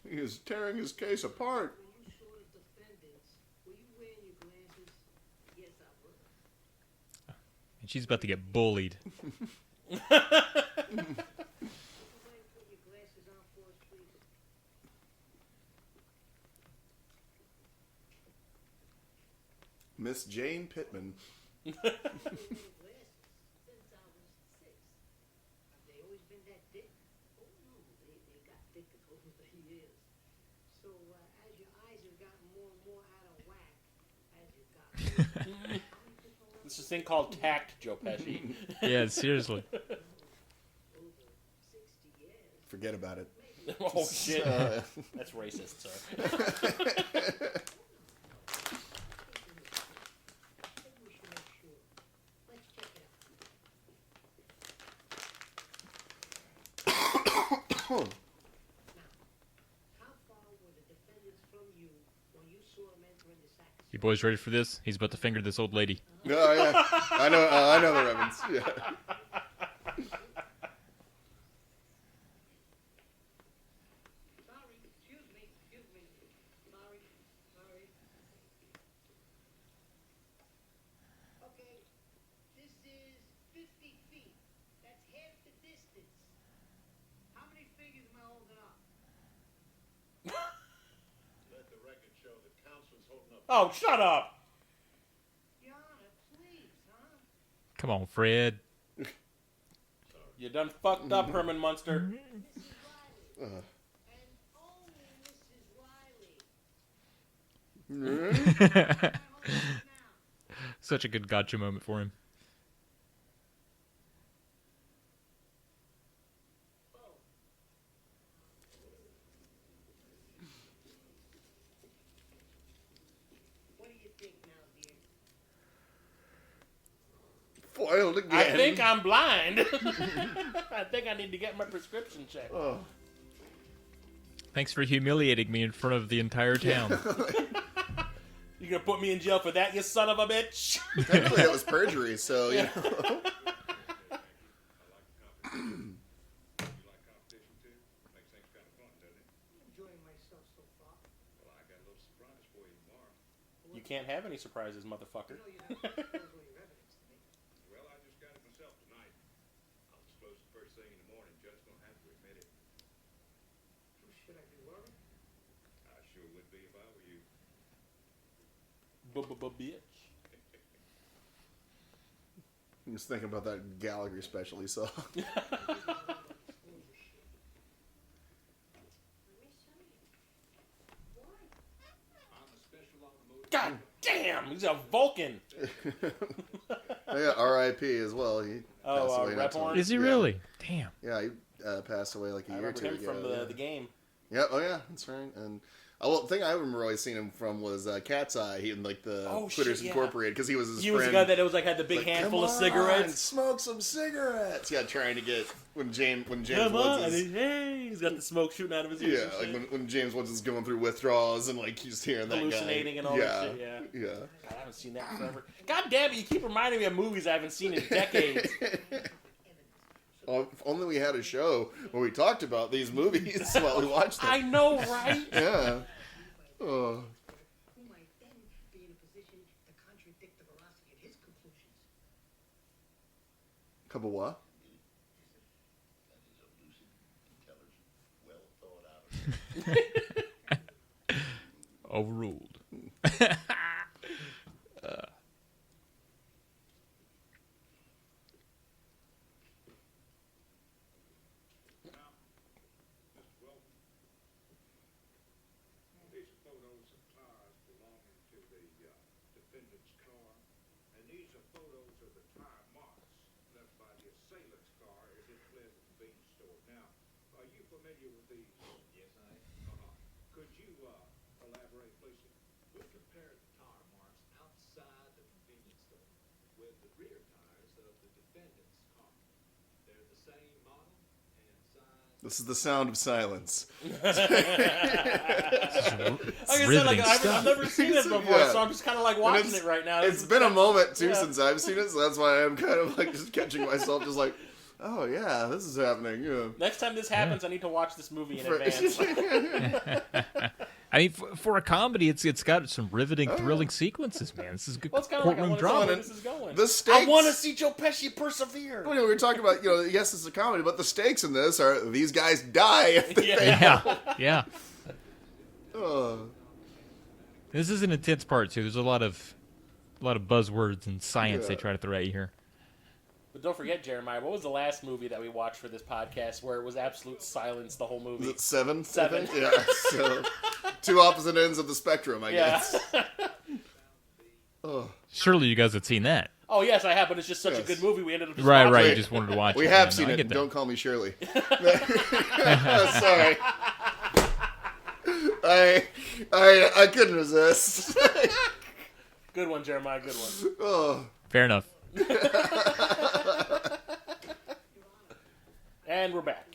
He is tearing his case apart. When you saw the defendants, were you wearing your glasses? Yes, I was. And she's about to get bullied. What you waiting put your glasses on for us, please? Miss Jane Pittman. I've been wearing glasses since I was 6. Have they always been that thick? Oh no, they got thicker over the years. So as your eyes have gotten more and more out of whack, as you got older, This is a thing called tact, Joe Pesci. Yeah, seriously. over 60 years, Forget about it. Oh, shit. That's racist, sir. I think we should make sure. Let's check it out. Now, how far were the defendants from you when you saw them entering the sack? You boys ready for this? He's about to finger this old lady. Oh, yeah. I know the reference. Yeah. Sorry, excuse me. Sorry. Okay, this is 50 feet. That's half the distance. How many fingers am I holding up? Let the record show that counsel's holding up. Oh, shut up! Your Honor, please, huh? Come on, Fred. You done fucked up, Herman Munster. Mrs. Riley. And only Mrs. Riley. Hold up now. Such a good gotcha moment for him. What do you think now, dear? Foiled again. I think I'm blind. I think I need to get my prescription checked. Oh. Thanks for humiliating me in front of the entire town. You gonna put me in jail for that, you son of a bitch? Technically, that was perjury, so, you know. You like competition too? Makes things kind of fun, doesn't it? I'm enjoying myself so far. Well, I got a little surprise for you tomorrow. You can't have any surprises, motherfucker. No, you're not supposed to disclose all your evidence to me. Well, I just got it myself tonight. I'll disclose it first thing in the morning. Judge gonna have to admit it. Should I be worried? I sure would be if I were you. Bitch. I'm just thinking about that Gallagher special he saw. Let me show you. Why? I'm a special automotive. God damn, he's a Vulcan. Yeah, R.I.P. as well. He Oh, passed away not Rep too Horn? long- Is he yeah. really? Damn. Yeah, he passed away like a I year or remember two him ago. from yeah. the game. Yeah, oh yeah, that's right. And the thing I remember always seeing him from was Cat's Eye. He in like the Oh, Quitters shit, yeah. Incorporated because he was his He friend. was the guy that was like had the big Like, handful "Come of on, cigarettes. smoke some cigarettes. Yeah, trying to get when James Come Woods on, is, hey, he's got the smoke shooting out of his ears. yeah, and like shit. when James Woods is going through withdrawals and like he's hearing that Hallucinating guy. and all yeah, that shit. Yeah. Yeah. God, I haven't seen that forever. God damn it, you keep reminding me of movies I haven't seen in decades. Oh, if only we had a show where we talked about these movies while we watched them. I know, right? Yeah. Oh. Who might then be in a position to contradict the veracity of his conclusions? Couple what? Overruled. Well, these are photos of tires belonging to the defendant's car, and these are photos of the tire marks left by the assailant's car as familiar with these? Yes, I am. Could you elaborate, please? We compared the tire marks outside the convenience store with the rear tires of the defendant's car. They're the same model and size. This is the sound of silence. Like I said, like, I've never seen it before, Yeah. so I'm just kind of like watching it right now. It's been a moment, too, yeah. since I've seen it, so that's why I'm kind of like just catching myself, just like, oh, yeah, this is happening. Yeah. Next time this happens, I need to watch this movie in For- advance. I mean, for a comedy, it's got some riveting, thrilling sequences, man. This is good Well, it's kind of like I courtroom want to see where drama. this is going. The stakes. I want to see Joe Pesci persevere. Well, we were talking about, yes, it's a comedy, but the stakes in this are these guys die if they Yeah. Yeah. Oh. This is an intense part too. There's a lot of buzzwords and science they Yeah. try to throw at you here. But don't forget, Jeremiah, what was the last movie that we watched for this podcast where it was absolute silence the whole Is movie? it 7? Seven. I think? Yeah, so two opposite ends of the spectrum, I Yeah. guess. Oh. Surely you guys have seen that. Oh, yes, I have, but it's just such a Yes. good movie, we ended up just Right, watching right. it. You just wanted to watch We it. have Yeah, seen no, I it. get that. Don't call me Shirley. Sorry. I couldn't resist. Good one, Jeremiah, good one. Oh. Fair enough. And we're back.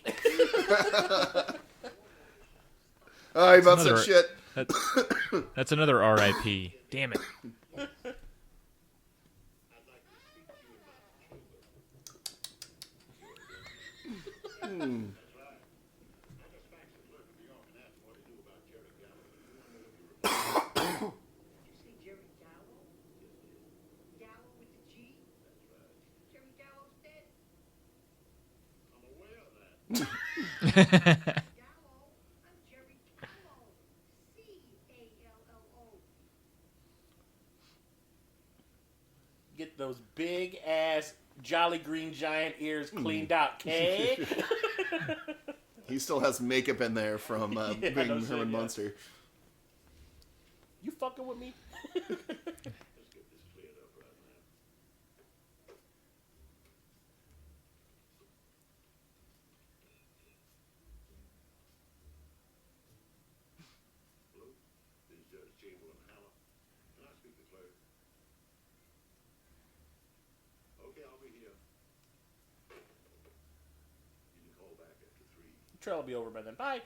Oh, you about another- some shit. That's another R.I.P. Damn it. See Jerry Gallo? Gallo with the G? Jerry Gallo's dead. Gallo. I'm Jerry Gallo. Callo. Get those big ass Jolly Green Giant ears cleaned out, K. He still has makeup in there from being no Herman shit, yeah. Munster. You fucking with me? Let's get this cleared up right now. Hello? This is Judge Chamberlain Howell. Can I speak to the clerk? Okay, I'll be here. You can call back after 3. Trail will be over by then. Bye.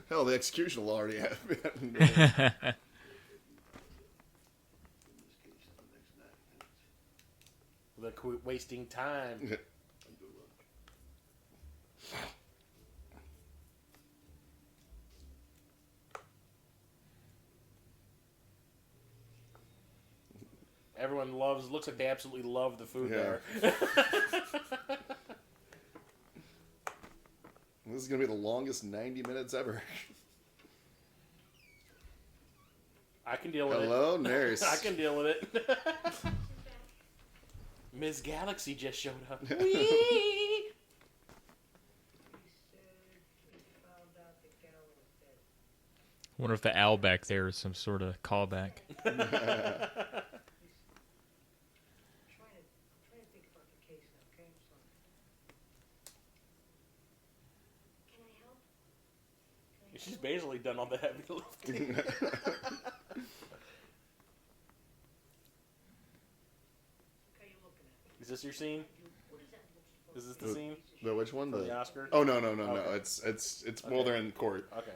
Hell, the execution will already have been. In this case, in the next 90 minutes. Look, we're wasting time. And good luck. Everyone looks like they absolutely love the food Yeah. there. This is going to be the longest 90 minutes ever. I can deal with Hello, nurse. it. I can deal with it. Ms. Galaxy just showed up. Whee! He said he found out that Gallo was dead. Wonder if the owl back there is some sort of callback. I'm trying to think about the case now, okay? I'm sorry. Can I help? She's basically done all the heavy lifting. Okay, you're looking at me. Is this your scene? What is that? Is this the scene? The which one? From the Oscar? Oh no. Okay. It's while they're in court. Okay.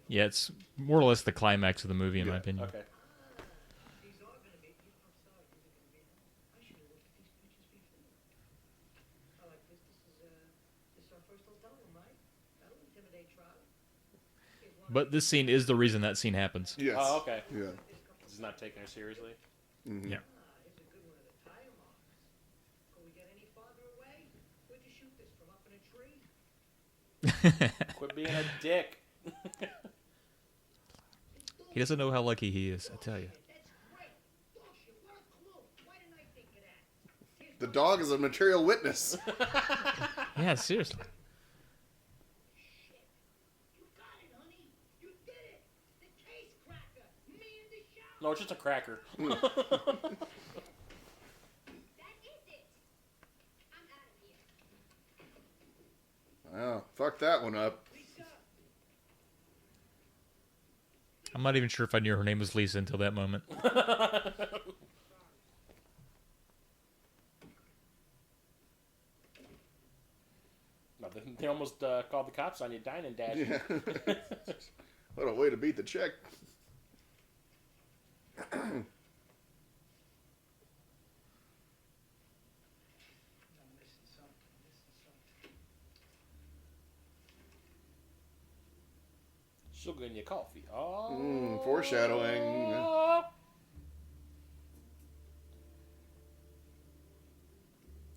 Yeah, it's more or less the climax of the movie, in my Yeah. opinion. Okay. These are going to be. I'm sorry, these are going to be. I should have looked at these pictures before. I like this. This is our first hotel room, right? That'll intimidate Trout. Here's one But this scene is the reason that scene happens. Yes. Oh, okay. Yeah. This is not taking her seriously. Yeah. Here's a good one of the tire marks. Can we get any farther away? Where'd you shoot this? From up in a tree? Quit being a dick. He doesn't know how lucky he is, I tell you. That's great. Dog shit, what a clue. Why didn't I think of that? Here's The dog is a material witness. Yeah, seriously. shit. You got it, honey. You did it. The case cracker. Me in the shower. No, it's just a cracker. That is it. I'm out of here. Oh, fuck that one up. I'm not even sure if I knew her name was Lisa until that moment. No, they almost called the cops on you, dining dash. Yeah. What a way to beat the check. Sugar in your coffee. Oh. Foreshadowing.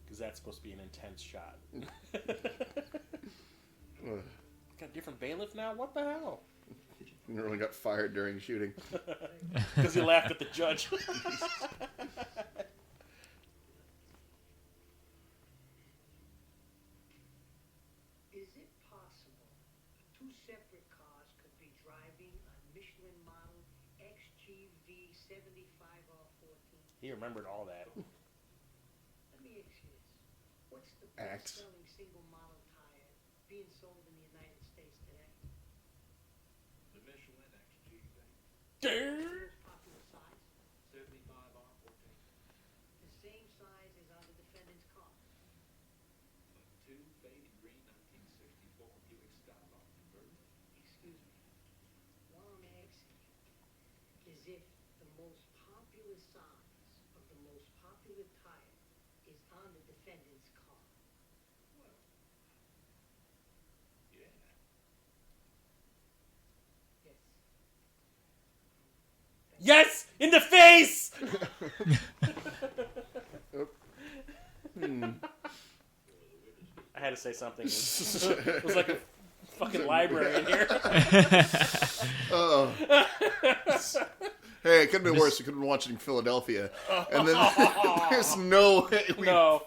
Because that's supposed to be an intense shot. Got a different bailiff now? What the hell? You really got fired during shooting. Because he laughed at the judge. Is it possible two separate cars could be driving a Michelin model XGV 75R14? He remembered all that. Let me ask you this. What's the Axe. best-selling single model tire being sold in the United States today? The Michelin XGV Most popular size? 75R14. The same size as on the defendant's car. Two faded green 1964 Buick Skylark convertible. Excuse me. What I'm asking is if the most popular size of the most popular tire is on the defendant's car. Well, yeah. Yes. Yes! In the face! I had to say something. It was like a fucking library in here. Oh. Hey, it could have been worse. We could have been watching Philadelphia. And then there's no way we... No.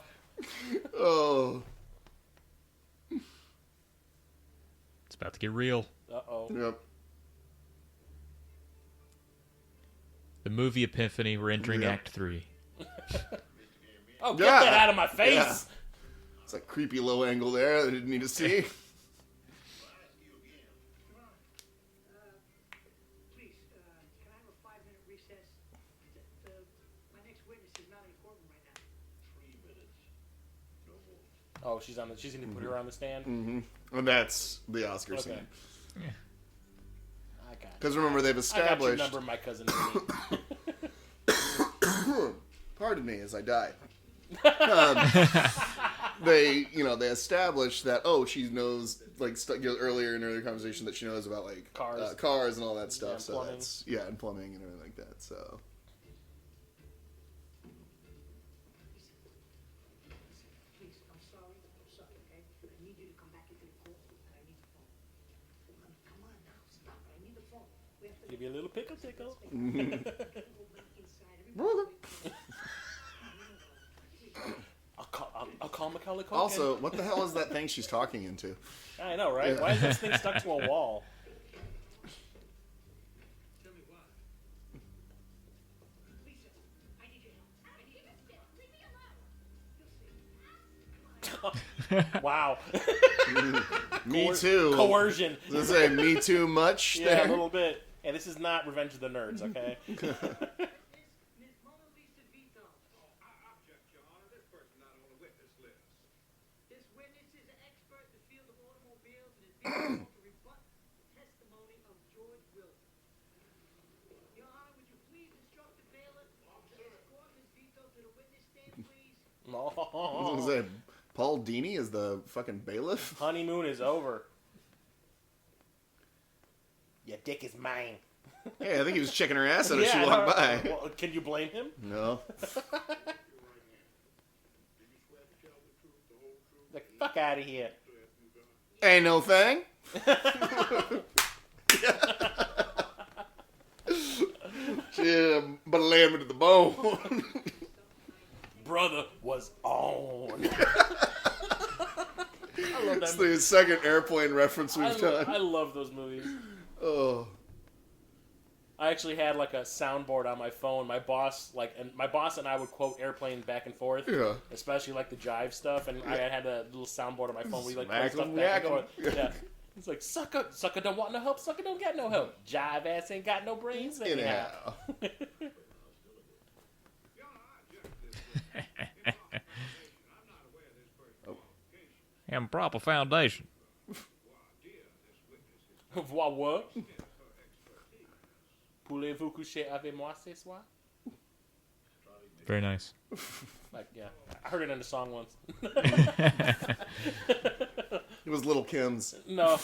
Oh. It's about to get real. Uh-oh. Yep. The movie Epiphany. We're entering Yep. Act 3. Oh, get Yeah. that out of my face! Yeah. It's a creepy low angle there that I didn't need to see. Please, can I have a 5-minute recess? My next witness is not in courtroom right now. 3 minutes. No more. Oh, she's gonna put her on the stand? Mm-hmm. And that's the Oscar Okay. scene. I got it. Because remember, they've I got your established... number, my cousin Vinny. Pardon me as I die. They established that, she knows, like, earlier in earlier conversation that she knows about, like, Cars. and all that stuff. and So plumbing. that's, and plumbing and everything like that. So, Please, I'm sorry, okay? I need you to come back into the court, and I need the phone. Come on now, stop it. I need the phone. We have to Give you a little pickle tickle. go back inside. Everybody I'll call Macaulay Culkin. also, what the hell is that thing she's talking into? I know, right? Yeah. Why is this thing stuck to a wall? Tell me why. Lisa, I need your help. I need your help. Wow. Me too. Coercion. Does it say me too much Yeah, there? a little bit. And this is not Revenge of the Nerds, okay? Miss Mona Lisa Vito. I object, Your Honor. This person not on the witness list. This witness is an expert in the field of automobiles and is being called to rebut the testimony of George Wilson. Your Honor, would you please instruct the bailiff to escort Ms. Vito to the witness stand, please? Is it Paul Dini is the fucking bailiff? Honeymoon is over. Your dick is mine. Hey, I think he was checking her ass out as she I walked know. by. Well, can you blame him? No. Did you swear to tell the truth, the whole truth? Like, fuck out of here. Ain't no thing. Yeah, but lamb me to the bone. Brother was on. I love It's that the second airplane reference we've done. I love those movies. Oh. I actually had like a soundboard on my phone. My boss and I would quote Airplane back and forth. Yeah. Especially like the jive stuff, and I had a little soundboard on my phone where you like play Smack stuff 'em, back and whack 'em. forth. Yeah. It's like sucker don't want no help, sucker don't get no help. Jive ass ain't got no brains anyhow. Anyhow. And proper foundation. What? Pouvez-vous coucher avec moi ce soir? Very nice. Like, yeah. I heard it in a song once. It was Little Kim's. No. Now, in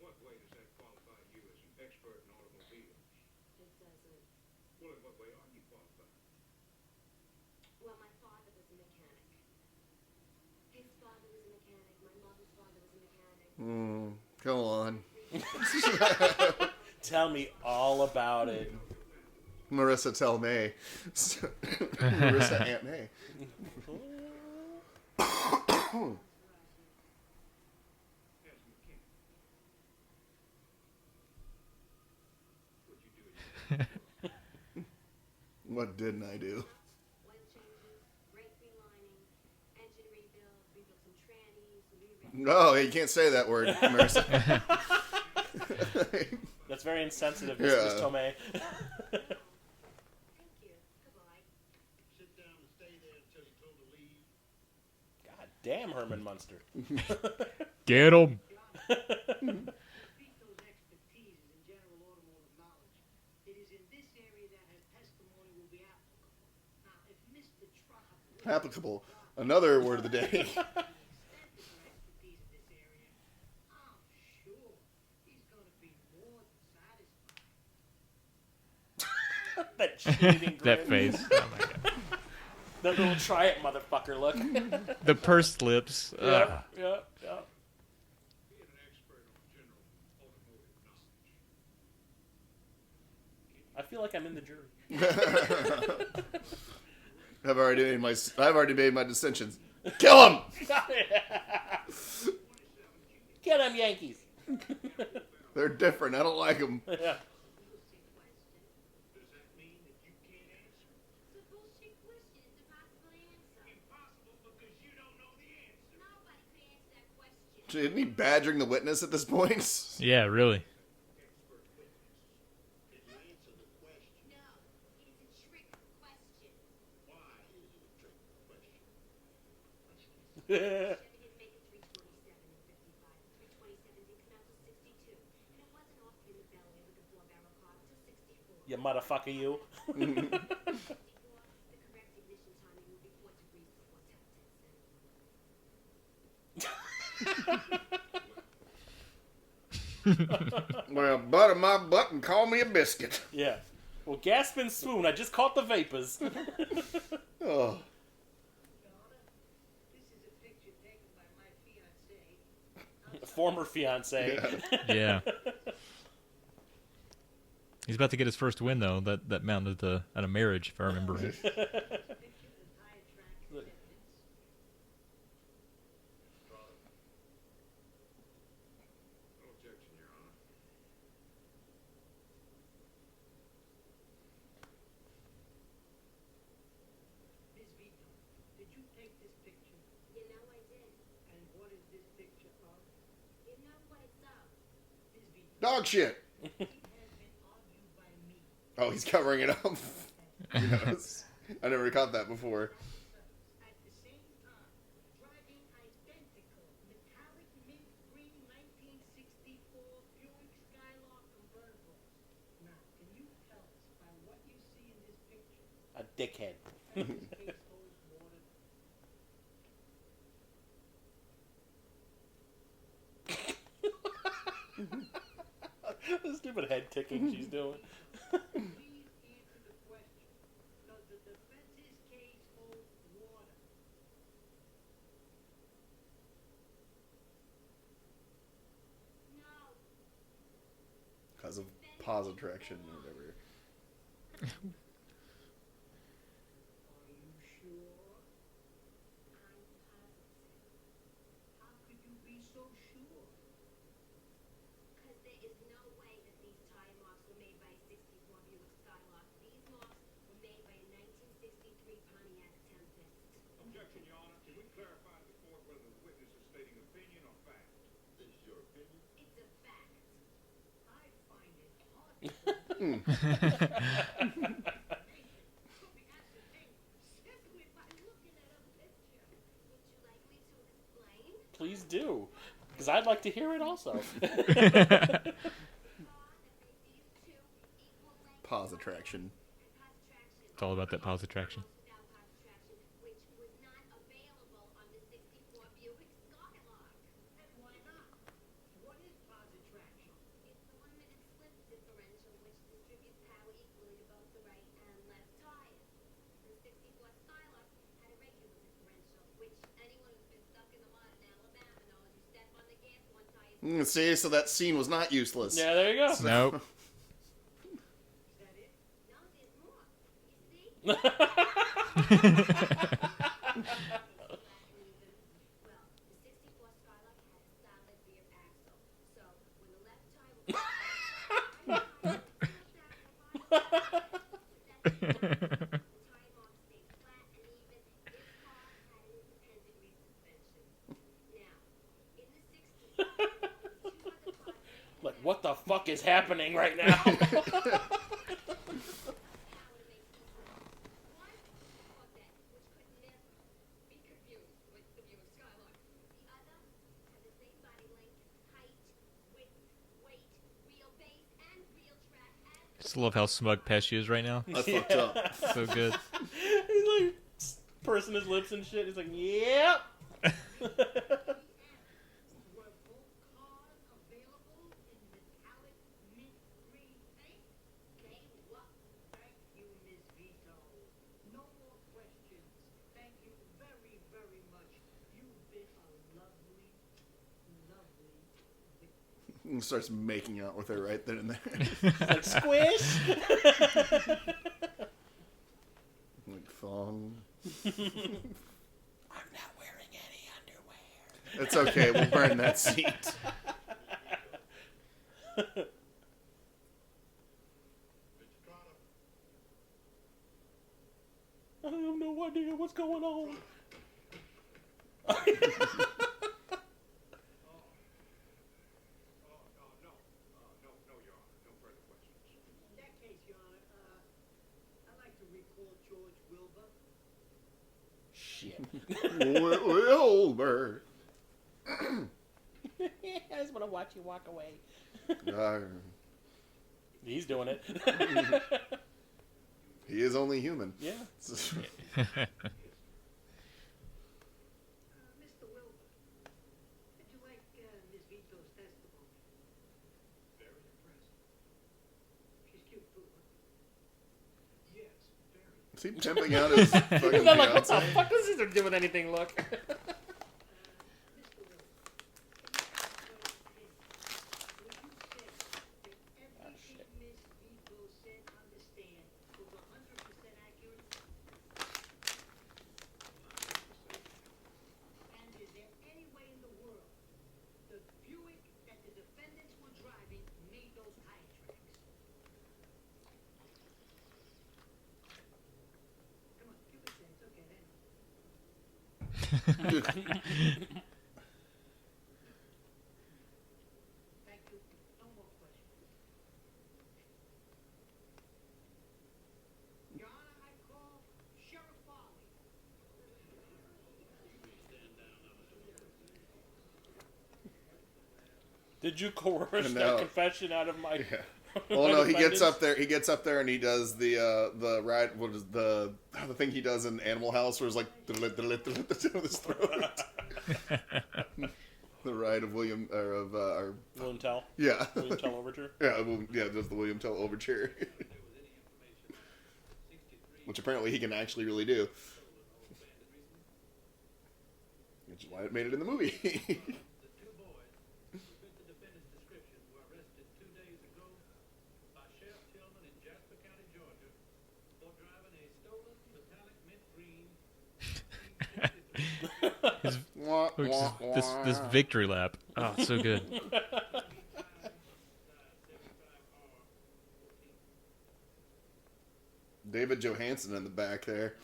what way does that qualify you as an expert in automobiles? It doesn't. Well, in what way are you qualified? Well, my father was a mechanic. His father was a mechanic. My mother's father was a mechanic. Come on. Tell me all about it. Marisa Tomei. Marisa Aunt May. What didn't I do? Oil changes, brake relining, engine rebuild some trannies, Oh, you can't say that word, Marisa. That's very insensitive, Yeah. Miss Tomei. Thank you. Goodbye. Sit down and stay there until you're told to leave. God damn, Herman Munster. Get 'em. Vito's expertise is in general automotive knowledge. It is in this area that his testimony will be applicable. Now, if Mr. Travis Applicable. Another word of the day. extended your expertise in this area, I'm sure he's going to be more than satisfied. That cheating grin. That face. Oh my god. That little try it motherfucker look. The pursed lips. Yeah. Ugh. Being an expert on general automotive knowledge. I feel like I'm in the jury. I've already made my dissensions. Kill him! Get them Yankees. They're different. I don't like them. Yeah. Does that mean that you can't answer? It's a bullshit question. It's impossible to answer. Impossible because you don't know the answer. Nobody could answer that question. Isn't he badgering the witness at this point? Yeah, really. Expert witness. Can you answer the question? No, it is a trick question. Why is it a trick question? Chevy didn't make it 327 in 55. 327 didn't come out till 62. And it wasn't offered in the belly with the 4-barrel car until 64. You motherfucker, you. 64, the correct ignition timing would be 4 degrees before tap Well, butter my butt and call me a biscuit. Yeah. Well, gasp and swoon. I just caught the vapors. Oh. This is a picture taken by my fiancée. Former fiance. Yeah. He's about to get his first win though. That mounted at a marriage, if I remember right. Picture of the tire track attendants. No objection, Your Honor. Ms. Vito, did you take this picture? You know I did. And what is this picture of? You know what it's of. Ms. Vito, Dog shit. it has been argued by me. Oh, he's covering it up. Yes. I never caught that before. At the same time, driving identical metallic mint green 1964 Buick Skylark convertibles. Now, can you tell us by what you see in this picture? A dickhead. This case holds water. The stupid head ticking she's doing. Please answer the question. Does the defense's case hold water? No. Because of positive traction or whatever. Are you sure? I'm positive. How could you be so sure? were made by a 64 Buick Skylark. These marks were made by a 1963 Pontiac Tempest. Objection, Your Honor. Can we clarify to the court whether the witness is stating opinion or fact? This is your opinion? It's a fact. I find it hard to believe could be ascertained simply by looking at a picture. Would you like me to explain? Please do, because I'd like to hear it also. Car that made these two equal length Pause attraction. and pause attraction. It's all about that pause attraction. Without pause attraction, which was not available on the 64 Buick Skylark. And why not? What is positive traction? It's the limited slip differential which distributes power equally to both the right and left tires. The 64 Skylark had a regular differential, which anyone who's been stuck in the mud in Alabama knows you step on the gas one tire. See, so that scene was not useless. Yeah, there you go. Nope. Is that it? No, there's more. You see? Oh, Well, the 64 Skylark had a solid rear axle. So when the left tire was the tire mark stayed flat and even. This car had an independent rear suspension. Now, in the 60s, two other cars made like, what the fuck is happening right now? power to make these wheels. One Corvette, which could never be confused with the Buick Skylark. The other had the same body length, height, width, weight, wheelbase, and wheel track, and Just love how smug Pesci is right now. I fucked up. So good. He's like pursing his lips and shit. He's like, yep. Were both cars available in metallic mint green paint? they were. Thank you, Miss Vito. No more questions. Thank you very, very much. You've been a lovely, lovely witness. And starts making out with her right then and there. Like, squish. Like thong. I'm not wearing any underwear. It's okay. We'll burn that seat. Mr. Trotter, I have no idea what's going on. No, Your Honor. No further questions. In that case, Your Honor, I'd like to recall George Wilbur. Shit. Wilbur. I just want to watch you walk away. Uh, He's doing it. he is only human. Yeah. Mr. Wilbur, how'd you like Miss Vito's testimony? very impressive. She's cute too, huh? Yes, very. Is he pimping out his fucking I'm like, what the fiance? fuck does this have to do with anything? Look. Mr. Wilbur, in your expert opinion, would you say that everything Miss Vito said on the stand was 100% accurate? And is there any way in the world the Buick that the defendants were driving made those tire tracks? Come on, give it a chance. Okay, then. Thank you. No more questions. Your Honor, I call Sheriff Farley. Did you coerce No. that confession out of my? Yeah. Well, no, he gets defendants? up there. He gets up there and he does the ride. What is the thing he does in Animal House, where it's like down his throat. The ride of William or of our William Tell. yeah William Tell overture. yeah does the William Tell overture, which apparently he can actually really do. Which is why it made it in the movie. The two boys who fit the defendant's description were arrested 2 days ago by Sheriff Tillman in Jasper County, Georgia, for driving a stolen metallic mint green. This victory lap. Oh, so good. David Johansen in the back there.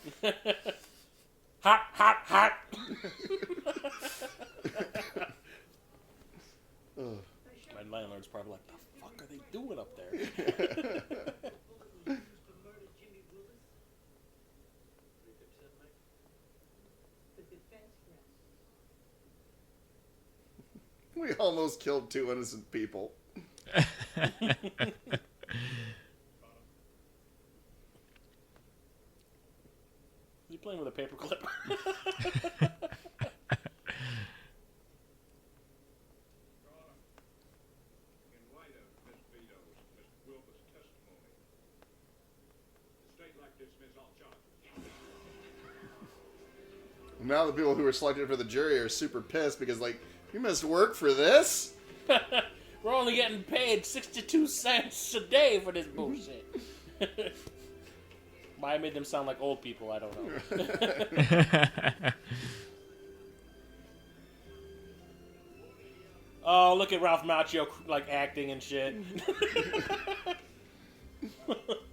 Hot, hot, hot. My landlord's probably like, the fuck are they doing up there? We almost killed 2 innocent people. Is he playing with a paperclip? In light of Miss Vito's, Miss Wilbur's testimony, the state like to dismiss all charges. Now the people who were selected for the jury are super pissed because, like, you missed work for this? We're only getting paid 62 cents a day for this bullshit. Why I made them sound like old people, I don't know. Oh, look at Ralph Macchio, like, acting and shit.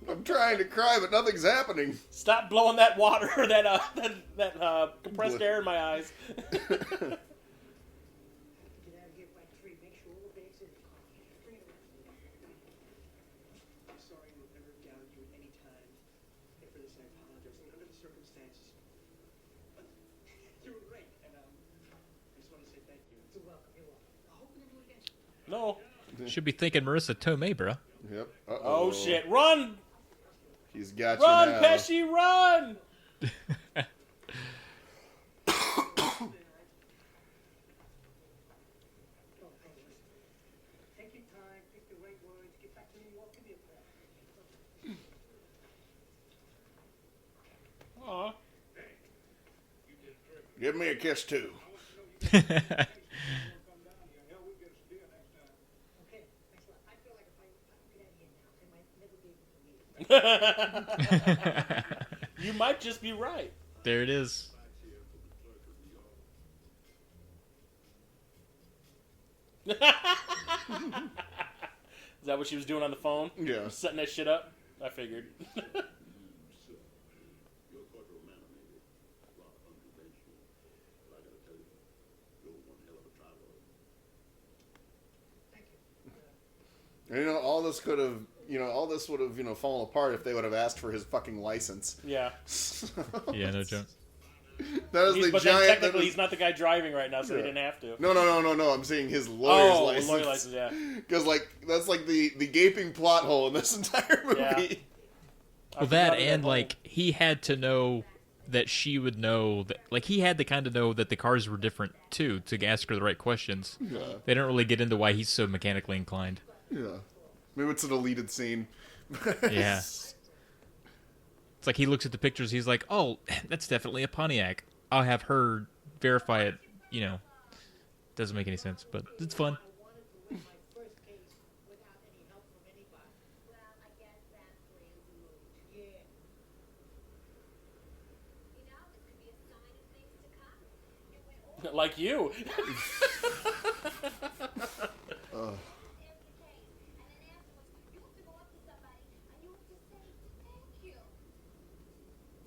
I'm trying to cry, but nothing's happening. Stop blowing that water, that compressed air in my eyes. Get out of here by 3. Make sure all the bags in the car. Bring it around. I'm sorry we've never doubted you at any time. And for this, I apologize. And under the circumstances, but you were great. And I just want to say thank you. You're welcome. You're welcome. I hope we never do it again. No. Should be thinking Marisa Tomei, bro. Yep. Oh, shit. Run! He's got Run, you now. Pesci, run! Take your time. Pick the right words. Get back to New York. Give me a call. Aw. Give me a kiss, too. Come down here. Hell, we'll get us a deal next time. Okay. Thanks a lot. I feel like if I get out of here now, I might never be able to leave. You might just be right. There it is. Is that what she was doing on the phone? Yeah. Setting that shit up? I figured. Your cordial manner may be a lot unconventional, but I gotta tell you, you're one hell of a traveler. Thank you. And, you know, all this could have, you know, all this would have, you know, fallen apart if they would have asked for his fucking license. Yeah. Yeah, no joke. That is the But then giant. technically that he's not the guy driving right now, so he Yeah. didn't have to. No. I'm saying his lawyer's Oh, license. lawyer license, yeah. Because, like, that's like the gaping plot hole in this entire movie. Yeah. Well, that and, like, he had to know that she would know that, like, he had to kind of know that the cars were different too to ask her the right questions. Yeah. They don't really get into why he's so mechanically inclined. Yeah. Maybe it's a deleted scene. Yeah. It's like he looks at the pictures, he's like, oh, that's definitely a Pontiac. I'll have her verify it, you know. Doesn't make any sense, but it's fun. I wanted to win my first case without any help from anybody. Well, I guess that plays a role. Yeah. You know, this could be a sign of things to come. You went all Like you. Ugh. every case, and then afterwards, you have to go up to somebody and you have to say thank you.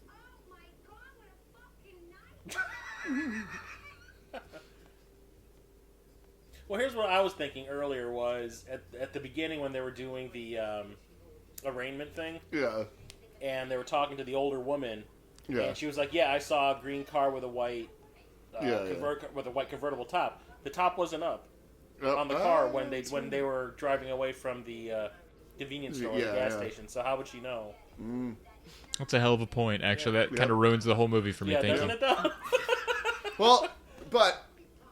Oh my God, what a fucking night! Well, here's what I was thinking earlier was at the beginning when they were doing the arraignment thing, Yeah. and they were talking to the older woman, Yeah. and she was like, "Yeah, I saw a green car with a white Yeah. with a white convertible top. The top wasn't up Oh, on the car when they were driving away from the convenience store, or Yeah, the gas yeah. station. So how would she know? That's a hell of a point, actually. That kind of ruins the whole movie for me, Yeah, thank doesn't you. it though? Well, but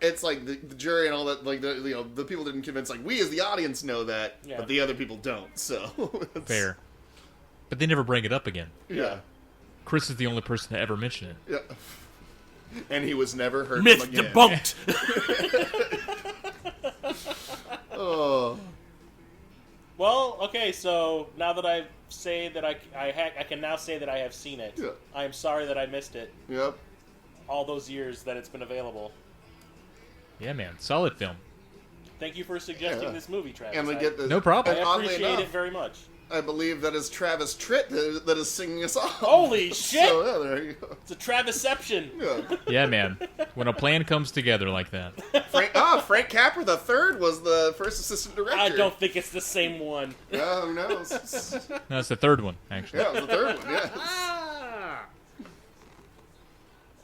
it's like the jury and all that, like, the, you know, the people didn't convince, like, we as the audience know that, Yeah. but the other people don't, so. it's- Fair. But they never bring it up again. Yeah. Chris is the only person to ever mention it. Yeah. And he was never heard Myth from again. debunked. Oh. Well, okay, so now that I say that I can now say that I have seen it. Yeah. I am sorry that I missed it Yep. all those years that it's been available. Yeah, man. Solid film. Thank you for suggesting Yeah. this movie, Travis. And we get the No problem. I and oddly appreciate enough, it very much. I believe that is Travis Tritt that is singing us off. Holy shit! So, yeah, there you go. It's a Travisception. Yeah. Yeah, man. When a plan comes together like that. Frank Capra III was the first assistant director. I don't think it's the same one. Yeah, who knows? No, it's the third one, actually. Yeah, it was the third one, yes. Ah.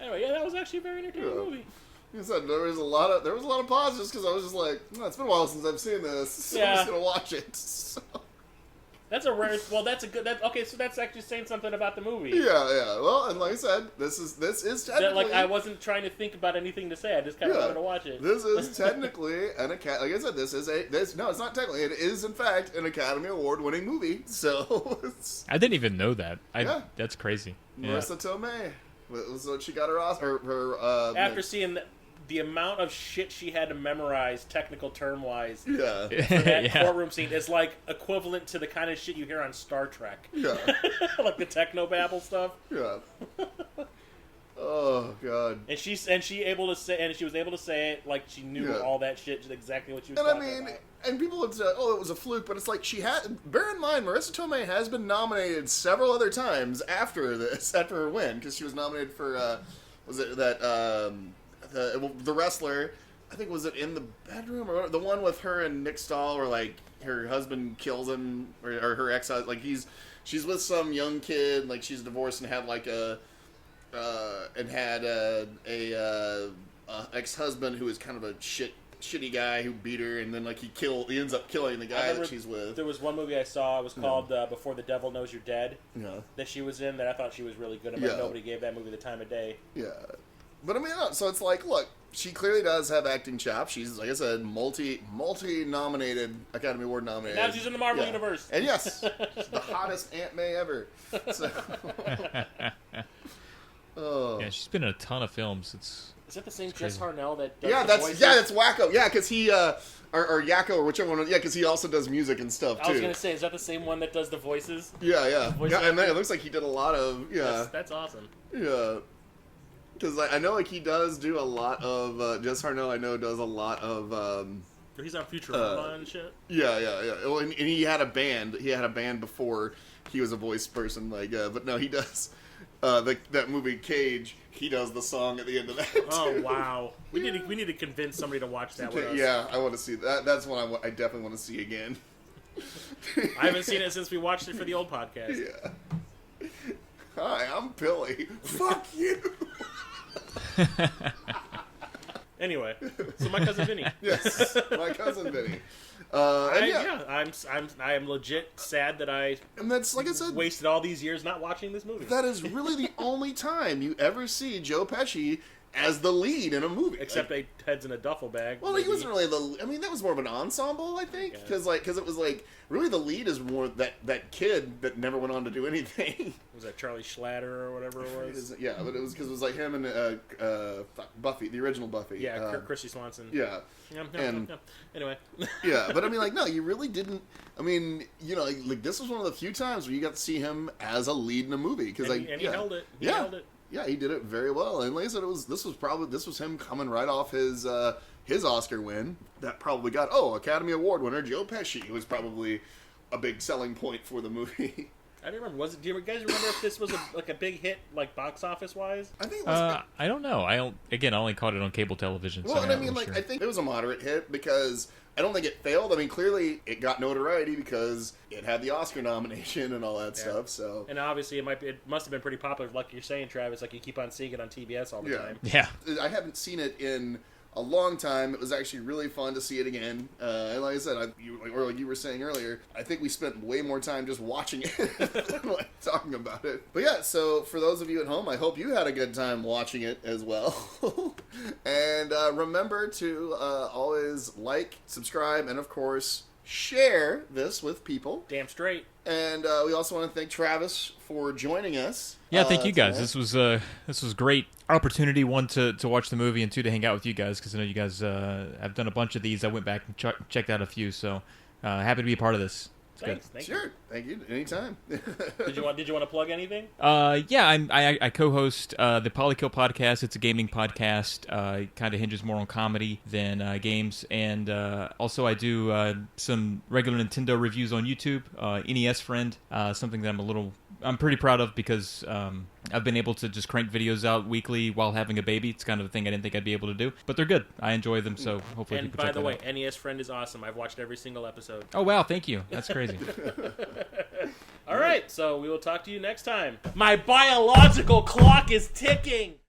Anyway, yeah, that was actually a very entertaining Yeah. movie. Like I said, there was a lot of positives because I was just like, it's been a while since I've seen this, so I'm Yeah. just gonna watch it. So, That's a rare. Well, that's a good. Okay, so that's actually saying something about the movie. yeah. Well, and like I said, this is technically That, like, I wasn't trying to think about anything to say. I just kind of wanted to watch it. This is technically an Academy. Like I said, no, it's not technically. It is in fact an Academy Award-winning movie. So it's I didn't even know that. Yeah. That's crazy. Yeah. Marisa Tomei. So she got her Oscar. After seeing the amount of shit she had to memorize, technical term-wise, Yeah. that Yeah. courtroom scene is like equivalent to the kind of shit you hear on Star Trek. Yeah. Like the technobabble stuff. Yeah. Oh God. And she was able to say it like she knew Yeah. all that shit, just exactly what she was And I talking mean, about. and people would say, "Oh, it was a fluke," but it's like bear in mind, Marisa Tomei has been nominated several other times after her win, because she was nominated for was it that the wrestler? I think was it In the Bedroom or the one with her and Nick Stahl, where like her husband kills him or her ex, like she's with some young kid, like she's divorced and had like a ex-husband who is kind of a shitty guy who beat her, and then like he ends up killing the guy that she's with. There was one movie I saw. It was called Before the Devil Knows You're Dead. Yeah. That she was in. That I thought she was really good. But nobody gave that movie the time of day. Yeah. But I mean, so it's like, look, she clearly does have acting chops. She's, like I said, multi-nominated, Academy Award nominated. Now she's in the Marvel Universe. And yes, she's the hottest Aunt May ever. So, oh. Yeah, she's been in a ton of films. Is that the same Jess Harnell that does Yeah, the that's voices? that's Wacko. Yeah, because he or Yakko or whichever one. Yeah, because he also does music and stuff too. I was gonna say, is that the same one that does the voices? Yeah. Voice And then acting? it looks like he did a lot of That's awesome. Yeah. Because I know like he does do a lot of Jess Harnell. I know does a lot of He's on Futurama and shit. Yeah. Well, and he had a band. He had a band before he was a voice person. Like, but no, he does that movie Cage. He does the song at the end of that. Oh too. wow, we need to convince somebody to watch that with us. Yeah, I want to see that. That's one I definitely want to see again. I haven't seen it since we watched it for the old podcast. Yeah. Hi, I'm Billy. Fuck you. Anyway, so my cousin Vinny. Yes, my cousin Vinny. I am legit sad that I And that's like I said. wasted all these years not watching this movie. That is really the only time you ever see Joe Pesci as the lead in a movie. Except they heads in a duffel bag. Well, maybe. he wasn't really I mean, that was more of an ensemble, I think, because it was like really the lead is more that kid that never went on to do anything. Was that Charlie Schlatter or whatever it was? Yeah, but it was because it was like him and Buffy, the original Buffy. Yeah, Chrissy Swanson. Yeah. And- Anyway. Yeah, but I mean, like, no, you really didn't. I mean, you know, like this was one of the few times where you got to see him as a lead in a movie because And he held it. He Yeah. held it. Yeah, he did it very well. And like I said, this was him coming right off his Oscar win. That probably got Academy Award winner Joe Pesci was probably a big selling point for the movie. I don't remember. Do you guys remember if this was a big hit, like box office wise? I think it was. I don't know. I only caught it on cable television. Well, so and I I'm mean, not like, really I think it was a moderate hit because I don't think it failed. I mean, clearly it got notoriety because it had the Oscar nomination and all that stuff. So And obviously, it must have been pretty popular, like you're saying, Travis. Like you keep on seeing it on TBS all the time. Yeah. I haven't seen it in a long time. It was actually really fun to see it again. And like I said, like you were saying earlier, I think we spent way more time just watching it than like talking about it. But yeah, so for those of you at home, I hope you had a good time watching it as well. And remember to always like, subscribe, and of course, share this with people. Damn straight. And we also want to thank Travis for joining us. Yeah, thank you guys. Tonight. This was great opportunity, one to watch the movie, and two to hang out with you guys because I know you guys have done a bunch of these. I went back and checked out a few, so happy to be a part of this. Thanks. Thank you. Sure. Thank you. Anytime. Did you want to plug anything? Yeah, I co-host the Polykill podcast. It's a gaming podcast. It kind of hinges more on comedy than games, and also I do some regular Nintendo reviews on YouTube. NESfriend, something that I'm pretty proud of because I've been able to just crank videos out weekly while having a baby. It's kind of a thing I didn't think I'd be able to do, but they're good. I enjoy them, so hopefully And people by check the that way, out. NESfriend is awesome. I've watched every single episode. Oh wow, thank you. That's crazy. All right, so we will talk to you next time. My biological clock is ticking.